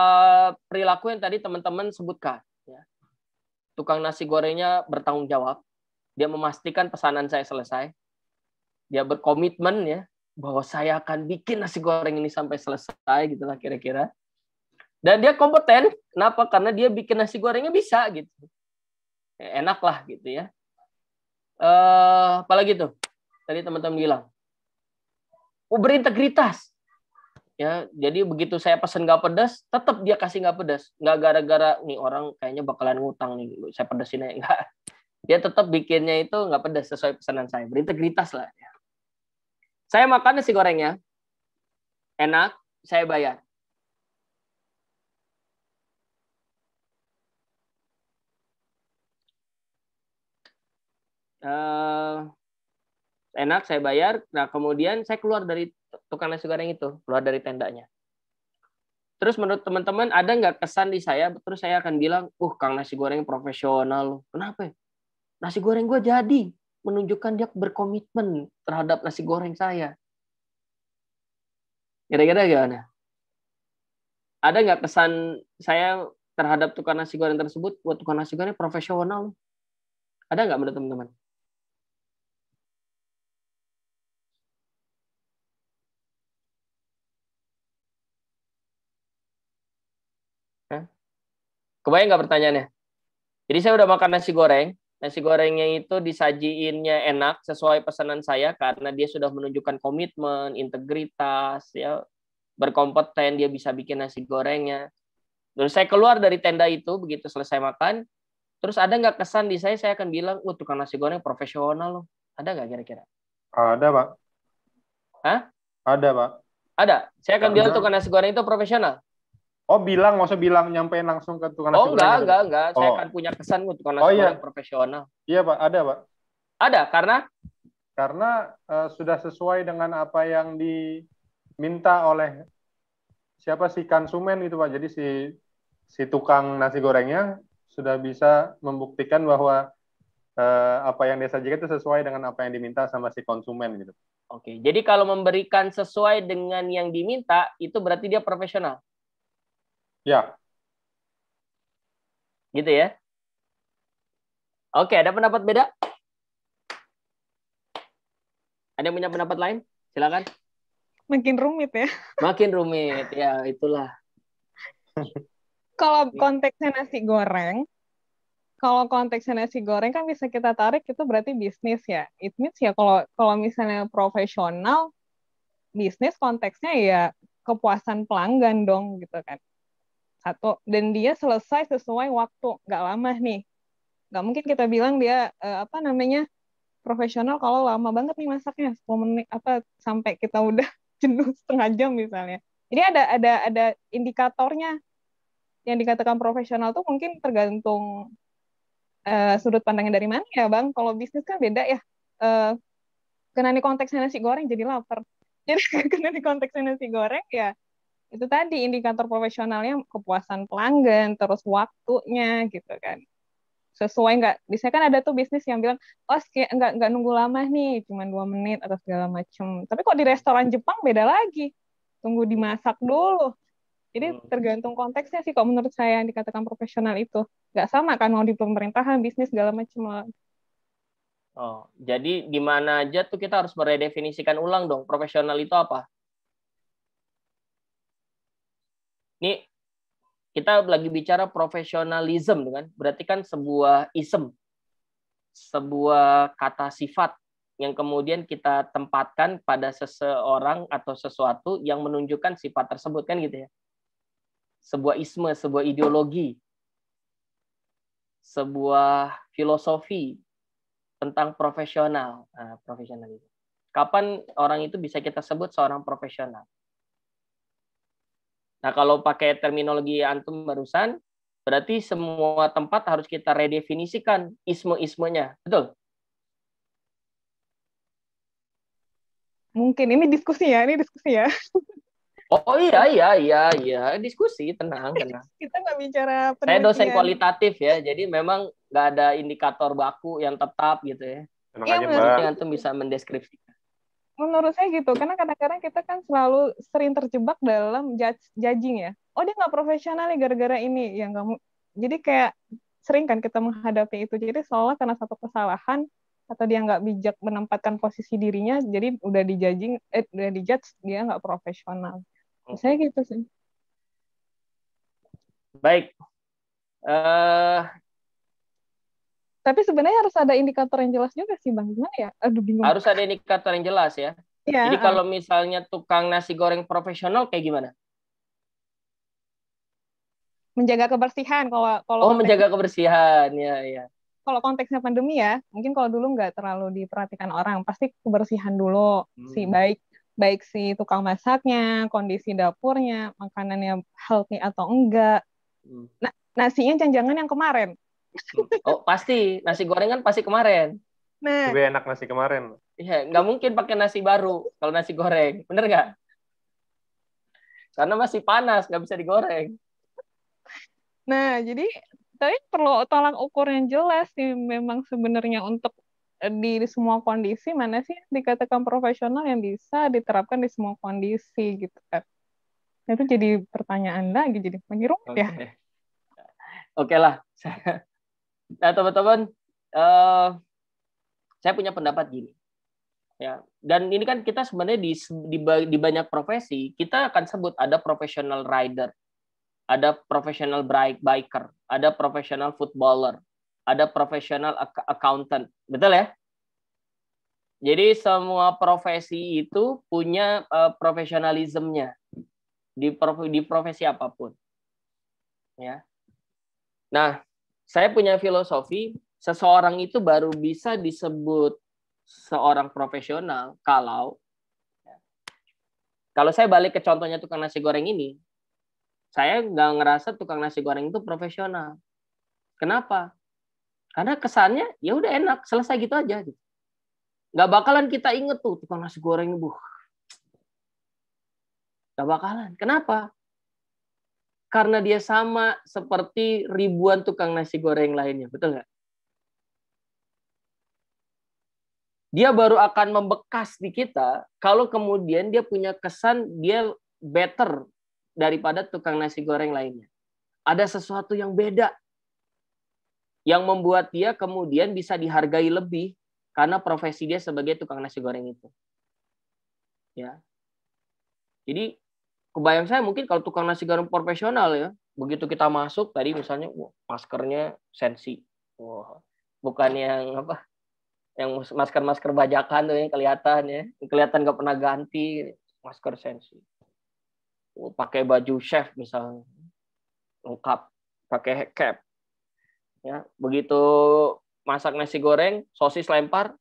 A: perilaku yang tadi teman-teman sebutkan. Ya. Tukang nasi gorengnya bertanggung jawab. Dia memastikan pesanan saya selesai. Dia berkomitmen ya bahwa saya akan bikin nasi goreng ini sampai selesai gitulah kira-kira. Dan dia kompeten. Kenapa? Karena dia bikin nasi gorengnya bisa gitu. Enak lah gitu ya. Apalagi tuh tadi teman-teman bilang berintegritas ya. Jadi begitu saya pesen nggak pedas tetap dia kasih nggak pedas, nggak gara-gara nih orang kayaknya bakalan ngutang nih saya pedesin aja, enggak. Dia tetap bikinnya itu nggak pedas sesuai pesanan saya. Berintegritas lah ya. Saya makan nasi gorengnya enak, saya bayar. Enak, saya bayar. Nah, kemudian saya keluar dari tukang nasi goreng itu, keluar dari tendanya. Terus menurut teman-teman ada nggak kesan di saya? Terus saya akan bilang, Kang nasi goreng profesional. Kenapa? Nasi goreng gue jadi menunjukkan dia berkomitmen terhadap nasi goreng saya. Kira-kira gimana? Ada nggak kesan saya terhadap tukang nasi goreng tersebut? Buat tukang nasi goreng profesional. Ada nggak menurut teman-teman? Kebayang nggak pertanyaannya? Jadi saya udah makan nasi goreng. Nasi gorengnya itu disajiinnya enak sesuai pesanan saya karena dia sudah menunjukkan komitmen, integritas, ya, berkompeten, dia bisa bikin nasi gorengnya. Terus saya keluar dari tenda itu begitu selesai makan. Terus ada nggak kesan di saya akan bilang, tukang nasi goreng profesional loh. Ada nggak kira-kira?
B: Ada, Pak.
A: Hah?
B: Ada, Pak.
A: Ada. Saya akan bilang tukang nasi goreng itu profesional.
B: Oh, maksudnya bilang nyampein langsung ke tukang nasi goreng?
A: Enggak. Saya akan punya kesan tukang nasi goreng profesional.
B: Iya, Pak. Ada, Pak.
A: Ada,
B: karena sudah sesuai dengan apa yang diminta oleh siapa si konsumen itu, Pak. Jadi si tukang nasi gorengnya sudah bisa membuktikan bahwa apa yang dia sajikan itu sesuai dengan apa yang diminta sama si konsumen gitu.
A: Oke, jadi kalau memberikan sesuai dengan yang diminta itu berarti dia profesional.
B: Ya.
A: Gitu ya. Oke, ada pendapat beda? Ada yang punya pendapat lain? Silakan.
D: Makin rumit ya.
A: Makin rumit, ya itulah.
D: Kalau konteksnya nasi goreng, kan bisa kita tarik itu berarti bisnis ya. It means ya kalau misalnya profesional, bisnis konteksnya ya kepuasan pelanggan dong gitu kan. Satu, dan dia selesai sesuai waktu, nggak lama nih. Nggak mungkin kita bilang dia profesional kalau lama banget nih masaknya 10 menit sampai kita udah jenuh setengah jam misalnya. Jadi ada indikatornya. Yang dikatakan profesional tuh mungkin tergantung sudut pandangnya dari mana ya Bang. Kalau bisnis kan beda ya. kena di konteksnya nasi goreng jadi lapar. Jadi kena di konteksnya nasi goreng ya itu tadi indikator profesionalnya kepuasan pelanggan, terus waktunya gitu kan. Sesuai nggak? Biasanya kan ada tuh bisnis yang bilang, oh nggak nunggu lama nih, cuma 2 menit atau segala macem. Tapi kok di restoran Jepang beda lagi, tunggu dimasak dulu. Jadi tergantung konteksnya sih kalau menurut saya yang dikatakan profesional itu. Nggak sama kan mau di pemerintahan, bisnis segala macem.
A: Oh, jadi di mana aja tuh kita harus meredefinisikan ulang dong, profesional itu apa? Ini kita lagi bicara profesionalism, kan? Berarti kan sebuah ism, sebuah kata sifat yang kemudian kita tempatkan pada seseorang atau sesuatu yang menunjukkan sifat tersebut, kan gitu ya? Sebuah isme, sebuah ideologi, sebuah filosofi tentang profesional. Nah, profesionalisme. Kapan orang itu bisa kita sebut seorang profesional? Nah, kalau pakai terminologi antum barusan, berarti semua tempat harus kita redefinisikan isme-ismenya. Betul?
D: Mungkin ini diskusi ya.
A: Oh iya, diskusi, tenang.
D: Kita nggak bicara penelitian.
A: Saya dosen kualitatif ya, jadi memang nggak ada indikator baku yang tetap gitu ya.
B: Tenang aja,
A: Mbak. Antum bisa mendeskripsikan.
D: Menurut saya gitu, karena kadang-kadang kita kan selalu sering terjebak dalam judging ya. Oh dia nggak profesional nih gara-gara ini, ya nggak. Jadi kayak sering kan kita menghadapi itu. Jadi seolah karena satu kesalahan atau dia nggak bijak menempatkan posisi dirinya, jadi udah udah dijudge dia nggak profesional. Saya gitu sih.
A: Baik.
D: Tapi sebenarnya harus ada indikator yang jelas juga sih, Bang. Gimana ya? Aduh, bingung.
A: Harus ada indikator yang jelas ya.
D: Ya,
A: jadi kalau misalnya tukang nasi goreng profesional kayak gimana?
D: Menjaga kebersihan. Kalau
A: menjaga kebersihan, ya.
D: Kalau konteksnya pandemi ya, mungkin kalau dulu nggak terlalu diperhatikan orang, pasti kebersihan dulu. Baik si tukang masaknya, kondisi dapurnya, makanannya healthy atau enggak. Nah, nasinya jangan-jangan yang kemarin.
A: Oh pasti, nasi goreng kan pasti kemarin.
B: Nah, lebih enak nasi kemarin.
A: Iya, nggak mungkin pakai nasi baru kalau nasi goreng, bener nggak? Karena masih panas, nggak bisa digoreng.
D: Nah, jadi tapi perlu tolak ukur yang jelas sih memang sebenarnya untuk di semua kondisi mana sih dikatakan profesional yang bisa diterapkan di semua kondisi gitu kan. Itu jadi pertanyaan lagi, jadi menyeruak ya.
A: Oke lah. Nah, teman-teman, saya punya pendapat gini. Ya, dan ini kan kita sebenarnya di banyak profesi, kita akan sebut ada professional rider, ada professional biker, ada professional footballer, ada professional accountant. Betul ya? Jadi semua profesi itu punya profesionalismnya di profesi apapun. Ya. Nah, saya punya filosofi, seseorang itu baru bisa disebut seorang profesional kalau saya balik ke contohnya tukang nasi goreng ini, saya nggak ngerasa tukang nasi goreng itu profesional. Kenapa? Karena kesannya ya udah enak, selesai gitu aja. Nggak bakalan kita inget tuh tukang nasi goreng ibu. Nggak bakalan. Kenapa? Karena dia sama seperti ribuan tukang nasi goreng lainnya, betul nggak? Dia baru akan membekas di kita kalau kemudian dia punya kesan dia better daripada tukang nasi goreng lainnya. Ada sesuatu yang beda yang membuat dia kemudian bisa dihargai lebih karena profesi dia sebagai tukang nasi goreng itu. Ya. Jadi kebayang saya mungkin kalau tukang nasi goreng profesional ya, begitu kita masuk tadi misalnya maskernya sensi. Bukan yang apa? Yang masker bajakan tuh yang kelihatan ya. Kelihatan nggak pernah ganti, masker sensi. Pakai baju chef misalnya. Lengkap, pakai cap. Ya, begitu masak nasi goreng, sosis lempar,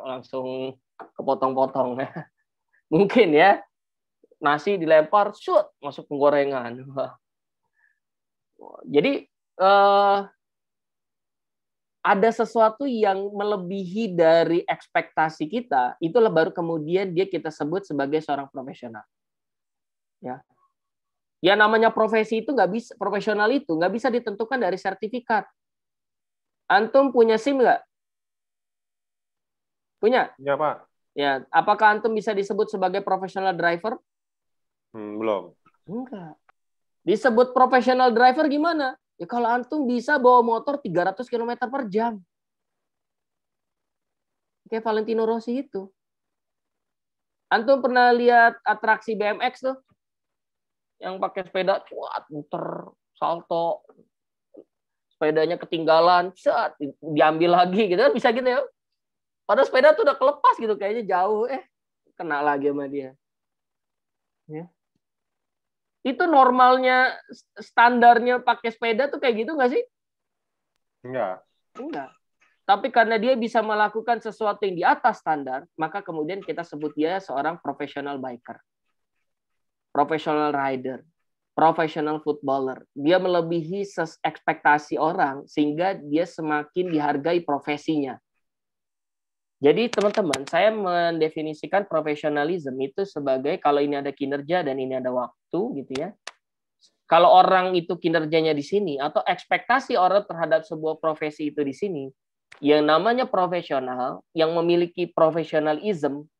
A: langsung kepotong-potong ya. Mungkin ya, nasi dilempar, shoot, masuk penggorengan. Jadi ada sesuatu yang melebihi dari ekspektasi kita, itulah baru kemudian kita sebut sebagai seorang profesional. Ya. Ya namanya profesi itu nggak bisa, profesional itu nggak bisa ditentukan dari sertifikat. Antum punya SIM nggak? Punya?
B: Ya, Pak.
A: Ya, apakah antum bisa disebut sebagai profesional driver?
B: Belum.
A: Enggak. Disebut profesional driver gimana? Ya kalau antum bisa bawa motor 300 km per jam. Kayak Valentino Rossi itu. Antum pernah lihat atraksi BMX tuh? Yang pakai sepeda, cuat, muter, salto, sepedanya ketinggalan, set, diambil lagi, gitu kan bisa gitu ya. Padahal sepeda tuh udah kelepas gitu, kayaknya jauh, kena lagi sama dia. Ya. Itu normalnya, standarnya pakai sepeda tuh kayak gitu nggak sih?
B: Enggak.
A: Enggak. Tapi karena dia bisa melakukan sesuatu yang di atas standar, maka kemudian kita sebut dia seorang professional biker. Professional rider, professional footballer. Dia melebihi ekspektasi orang sehingga dia semakin dihargai profesinya. Jadi teman-teman, saya mendefinisikan profesionalisme itu sebagai kalau ini ada kinerja dan ini ada waktu gitu ya. Kalau orang itu kinerjanya di sini atau ekspektasi orang terhadap sebuah profesi itu di sini, yang namanya profesional yang memiliki profesionalisme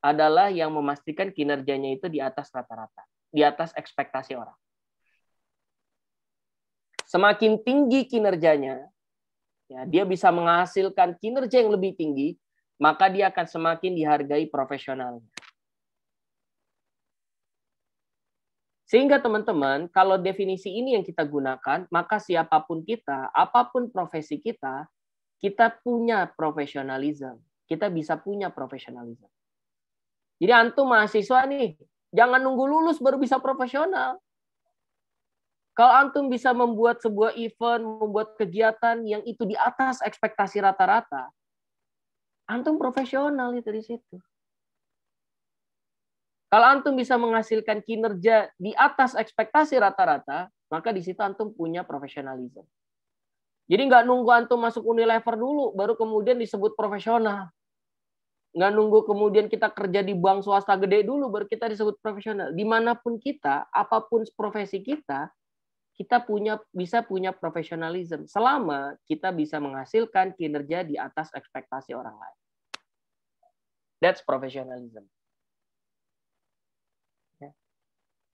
A: adalah yang memastikan kinerjanya itu di atas rata-rata, di atas ekspektasi orang. Semakin tinggi kinerjanya, ya, dia bisa menghasilkan kinerja yang lebih tinggi, maka dia akan semakin dihargai profesionalnya. Sehingga teman-teman, kalau definisi ini yang kita gunakan, maka siapapun kita, apapun profesi kita punya profesionalisme. Kita bisa punya profesionalisme. Jadi antum mahasiswa nih, jangan nunggu lulus baru bisa profesional. Kalau antum bisa membuat sebuah event, membuat kegiatan yang itu di atas ekspektasi rata-rata, antum profesional itu di situ. Kalau antum bisa menghasilkan kinerja di atas ekspektasi rata-rata, maka di situ antum punya profesionalisme. Jadi nggak nunggu antum masuk Unilever dulu, baru kemudian disebut profesional. Nggak nunggu kemudian kita kerja di bank swasta gede dulu, baru kita disebut profesional. Dimanapun kita, apapun profesi kita bisa punya profesionalisme. Selama kita bisa menghasilkan kinerja di atas ekspektasi orang lain. That's professionalism. Ya.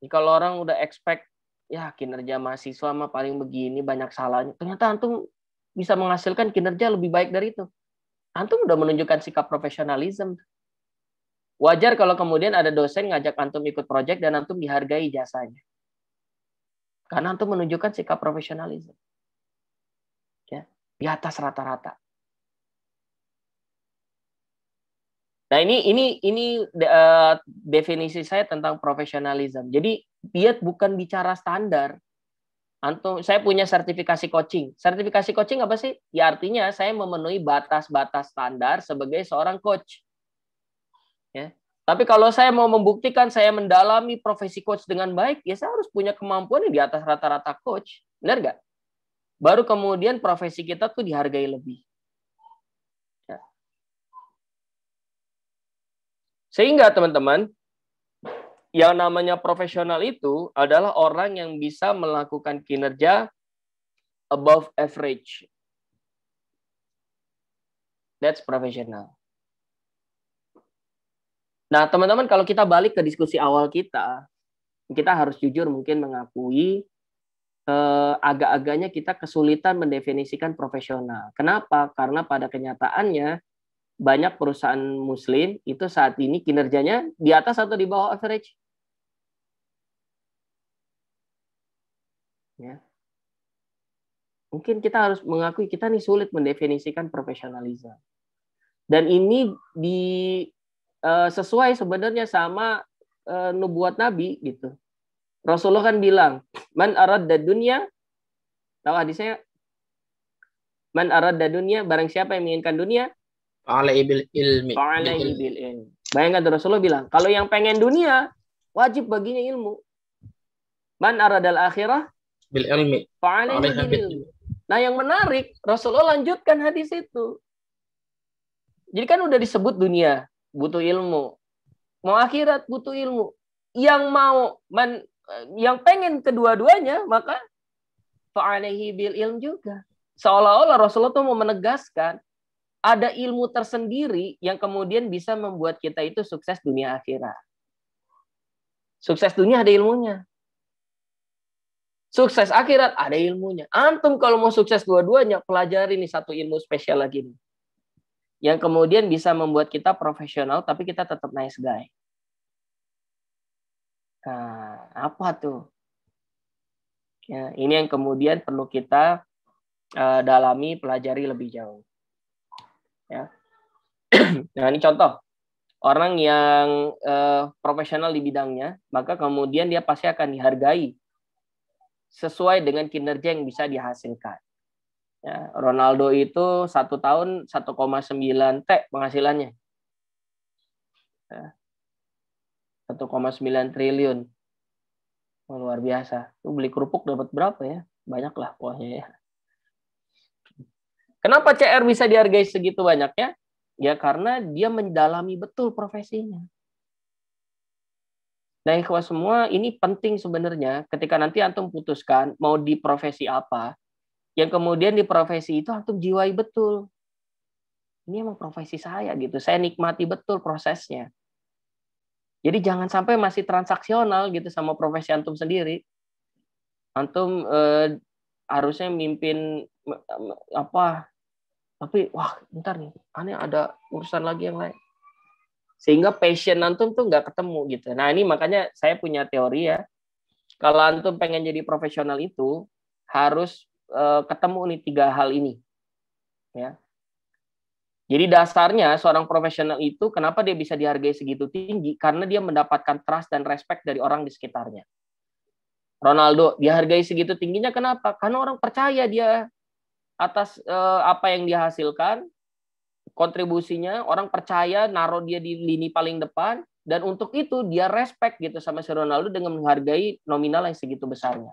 A: Jadi kalau orang udah expect, ya kinerja mahasiswa mah paling begini, banyak salahnya. Ternyata antum bisa menghasilkan kinerja lebih baik dari itu. Antum udah menunjukkan sikap profesionalisme. Wajar kalau kemudian ada dosen ngajak antum ikut proyek dan antum dihargai jasanya. Karena antum menunjukkan sikap profesionalisme. Ya, di atas rata-rata. Nah, ini definisi saya tentang profesionalisme. Jadi dia bukan bicara standar. Antum, saya punya sertifikasi coaching. Sertifikasi coaching apa sih? Ya artinya saya memenuhi batas-batas standar sebagai seorang coach. Ya. Tapi kalau saya mau membuktikan saya mendalami profesi coach dengan baik, ya saya harus punya kemampuan yang di atas rata-rata coach. Benar nggak? Baru kemudian profesi kita tuh dihargai lebih. Ya. Sehingga teman-teman, yang namanya profesional itu adalah orang yang bisa melakukan kinerja above average. That's professional. Nah, teman-teman, kalau kita balik ke diskusi awal kita harus jujur mungkin mengakui agak-agaknya kita kesulitan mendefinisikan profesional. Kenapa? Karena pada kenyataannya banyak perusahaan muslim itu saat ini kinerjanya di atas atau di bawah average. Ya. Mungkin kita harus mengakui kita nih sulit mendefinisikan profesionalisme. Dan ini sesuai sebenarnya sama nubuat Nabi gitu. Rasulullah kan bilang, man aradda dunya, tahu hadisnya? Man aradda dunya, barang siapa yang menginginkan dunia,
E: Fa'alaihi bil ilmi.
A: fa'alaihi bil ilmi. Bayangkan Rasulullah bilang, kalau yang pengen dunia, wajib baginya ilmu. Man aradal akhirah,
E: bil ilmi.
A: fa'alaihi bil ilmi. Nah, yang menarik, Rasulullah lanjutkan hadis itu. Jadi kan udah disebut dunia butuh ilmu, mau akhirat butuh ilmu. Yang pengen kedua-duanya, maka fa'alaihi bil ilm juga. Seolah-olah Rasulullah tuh mau menegaskan ada ilmu tersendiri yang kemudian bisa membuat kita itu sukses dunia akhirat. Sukses dunia ada ilmunya. Sukses akhirat ada ilmunya. Antum kalau mau sukses dua-duanya, pelajari nih satu ilmu spesial lagi nih. Yang kemudian bisa membuat kita profesional, tapi kita tetap nice guy. Nah, apa tuh? Ya, ini yang kemudian perlu kita dalami, pelajari lebih jauh. Ya. Nah, ini contoh. Orang yang profesional di bidangnya, maka kemudian dia pasti akan dihargai sesuai dengan kinerja yang bisa dihasilkan. Ya, Ronaldo itu 1 tahun 1,9 T penghasilannya. Ya, 1,9 triliun. Oh, luar biasa. Lu beli kerupuk dapat berapa ya? Banyak lah pokoknya ya. Kenapa CR bisa dihargai segitu banyaknya? Ya karena dia mendalami betul profesinya. Nah, ikhwah semua, ini penting sebenarnya ketika nanti antum putuskan mau di profesi apa, yang kemudian di profesi itu antum jiwai betul. Ini emang profesi saya gitu, saya nikmati betul prosesnya. Jadi jangan sampai masih transaksional gitu sama profesi antum sendiri. Antum harusnya mimpin apa, tapi wah bentar nih, aneh ada urusan lagi yang lain. Sehingga passion antum tuh nggak ketemu gitu. Nah ini makanya saya punya teori ya. Kalau antum pengen jadi profesional itu harus ketemu nih 3 hal ini. Ya. Jadi dasarnya seorang profesional itu kenapa dia bisa dihargai segitu tinggi? Karena dia mendapatkan trust dan respect dari orang di sekitarnya. Ronaldo dihargai segitu tingginya kenapa? Karena orang percaya dia atas apa yang dihasilkan. Kontribusinya, orang percaya naruh dia di lini paling depan, dan untuk itu dia respect gitu sama si Ronaldo dengan menghargai nominal yang segitu besarnya.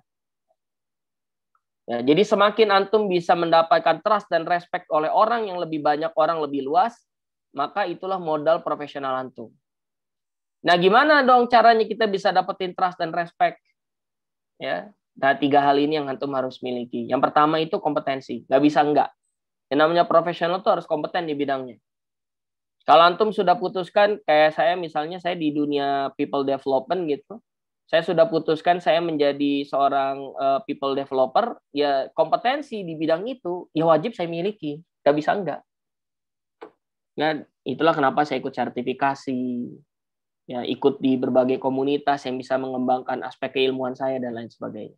A: Ya, jadi semakin antum bisa mendapatkan trust dan respect oleh orang yang lebih banyak, orang lebih luas, maka itulah modal profesional antum. Nah, gimana dong caranya kita bisa dapetin trust dan respect? Ya, nah 3 hal ini yang antum harus miliki. Yang pertama itu kompetensi, nggak bisa enggak. Yang namanya profesional tuh harus kompeten di bidangnya. Kalau antum sudah putuskan, kayak saya misalnya, saya di dunia people development gitu, saya sudah putuskan saya menjadi seorang people developer, ya kompetensi di bidang itu, ya wajib saya miliki, nggak bisa enggak. Nah, itulah kenapa saya ikut sertifikasi, ya ikut di berbagai komunitas yang bisa mengembangkan aspek keilmuan saya dan lain sebagainya.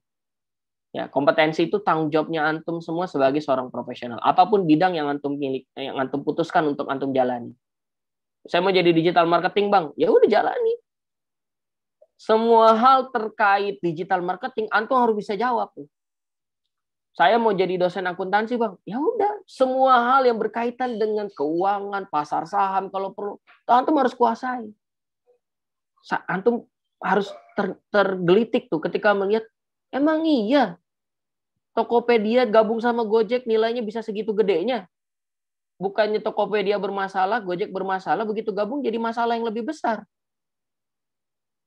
A: Ya, kompetensi itu tanggung jawabnya antum semua sebagai seorang profesional. Apapun bidang yang antum milik, yang antum putuskan untuk antum jalani. Saya mau jadi digital marketing, Bang. Ya udah jalani. Semua hal terkait digital marketing antum harus bisa jawab. Saya mau jadi dosen akuntansi, Bang. Ya udah, semua hal yang berkaitan dengan keuangan, pasar saham kalau perlu, antum harus kuasai. Antum harus tergelitik tuh ketika melihat emang iya Tokopedia gabung sama Gojek nilainya bisa segitu gedenya. Bukannya Tokopedia bermasalah, Gojek bermasalah, begitu gabung jadi masalah yang lebih besar.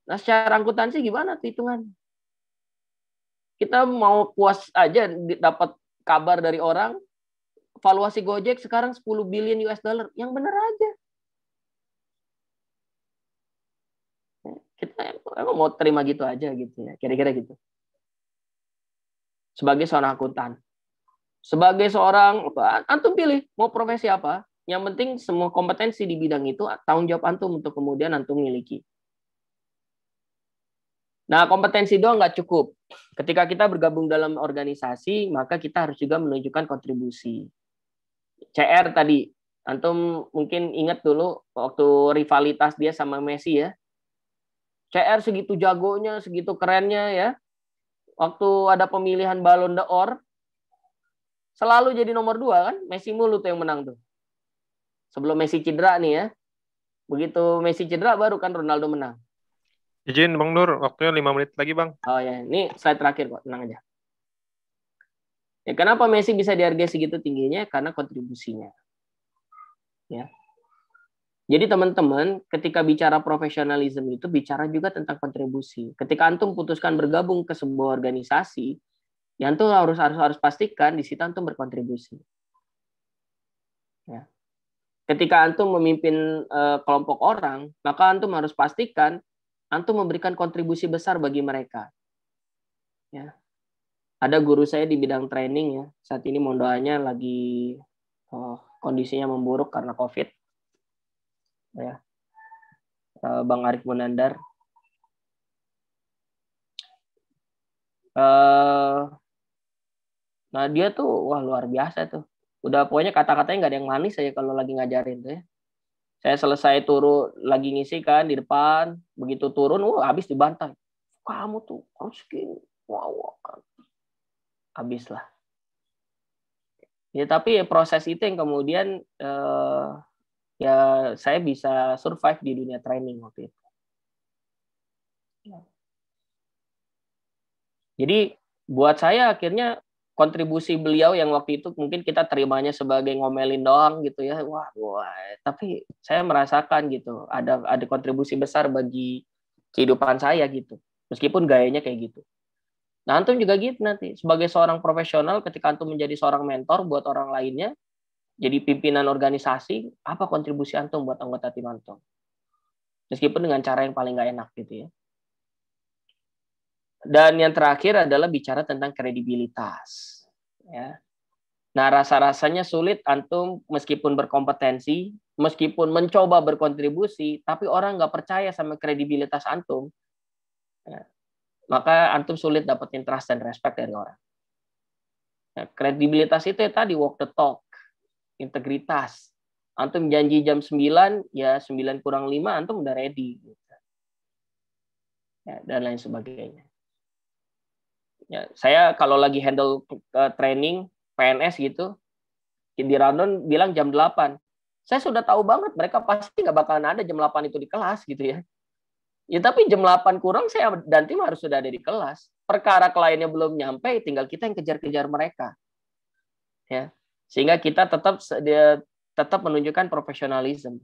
A: Nah, secara akuntansi gimana tuh hitungan? Kita mau puas aja dapat kabar dari orang, valuasi Gojek sekarang 10 billion US dollar. Yang benar aja. Kita emang mau terima gitu aja gitu ya, kira-kira gitu. Sebagai seorang akuntan, sebagai seorang antum pilih mau profesi apa, yang penting semua kompetensi di bidang itu tanggung jawab antum untuk kemudian antum miliki. Nah, kompetensi doang nggak cukup. Ketika kita bergabung dalam organisasi, maka kita harus juga menunjukkan kontribusi. CR tadi, antum mungkin ingat dulu waktu rivalitas dia sama Messi ya. CR segitu jagonya, segitu kerennya ya. Waktu ada pemilihan Ballon d'Or, selalu jadi nomor 2 kan, Messi mulu tuh yang menang tuh. Sebelum Messi cedera nih ya. Begitu Messi cedera baru kan Ronaldo menang.
B: Izin Bang Nur, waktunya 5 menit lagi Bang.
A: Oh ya, ini slide terakhir kok, tenang aja. Ya, kenapa Messi bisa dihargai segitu tingginya? Karena kontribusinya. Ya. Jadi teman-teman, ketika bicara profesionalisme itu bicara juga tentang kontribusi. Ketika antum putuskan bergabung ke sebuah organisasi, ya antum harus pastikan di situ antum berkontribusi. Ya. Ketika antum memimpin kelompok orang, maka antum harus pastikan antum memberikan kontribusi besar bagi mereka. Ya. Ada guru saya di bidang training ya, saat ini mohon doanya lagi kondisinya memburuk karena COVID. Ya. Bang Arif Munandar. Nah dia tuh wah luar biasa tuh. Udah pokoknya kata-katanya nggak ada yang manis aja kalau lagi ngajarin tuh ya. Saya selesai turun lagi ngisi kan di depan, begitu turun, habis dibantai. Kamu tuh harus gini, wow, habis lah. Ya tapi ya, proses itu yang kemudian ya saya bisa survive di dunia training waktu itu. Jadi buat saya akhirnya kontribusi beliau yang waktu itu mungkin kita terimanya sebagai ngomelin doang gitu ya. Wah, tapi saya merasakan gitu, ada kontribusi besar bagi kehidupan saya gitu. Meskipun gayanya kayak gitu. Nah, antum juga gitu nanti sebagai seorang profesional ketika antum menjadi seorang mentor buat orang lainnya, jadi pimpinan organisasi, apa kontribusi antum buat anggota tim antum? Meskipun dengan cara yang paling nggak enak gitu ya. Dan yang terakhir adalah bicara tentang kredibilitas. Ya. Nah, rasa-rasanya sulit antum meskipun berkompetensi, meskipun mencoba berkontribusi, tapi orang nggak percaya sama kredibilitas antum, ya, maka antum sulit dapetin trust dan respect dari orang. Ya, kredibilitas itu ya tadi walk the talk. Integritas. Antum janji jam 9, ya 9 kurang 5, antum udah ready. Ya, dan lain sebagainya. Ya, saya kalau lagi handle training, PNS gitu, di rundown bilang jam 8. Saya sudah tahu banget, mereka pasti nggak bakalan ada jam 8 itu di kelas gitu ya. Ya tapi jam 8 kurang, saya dan tim harus sudah ada di kelas. Perkara kliennya belum nyampe, tinggal kita yang kejar-kejar mereka. Ya. Sehingga kita tetap menunjukkan profesionalisme.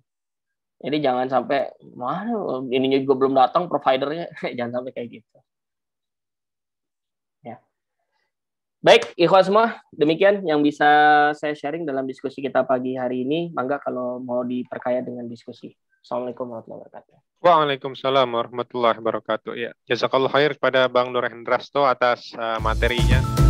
A: Jadi jangan sampai, ininya juga belum datang providernya, jangan sampai kayak gitu. Ya. Baik, ikhwan semua, demikian yang bisa saya sharing dalam diskusi kita pagi hari ini. Mangga kalau mau diperkaya dengan diskusi. Assalamualaikum warahmatullahi wabarakatuh.
B: Waalaikumsalam warahmatullahi wabarakatuh. Ya, jazakallahu khair kepada Bang Nur Hendrasto atas materinya.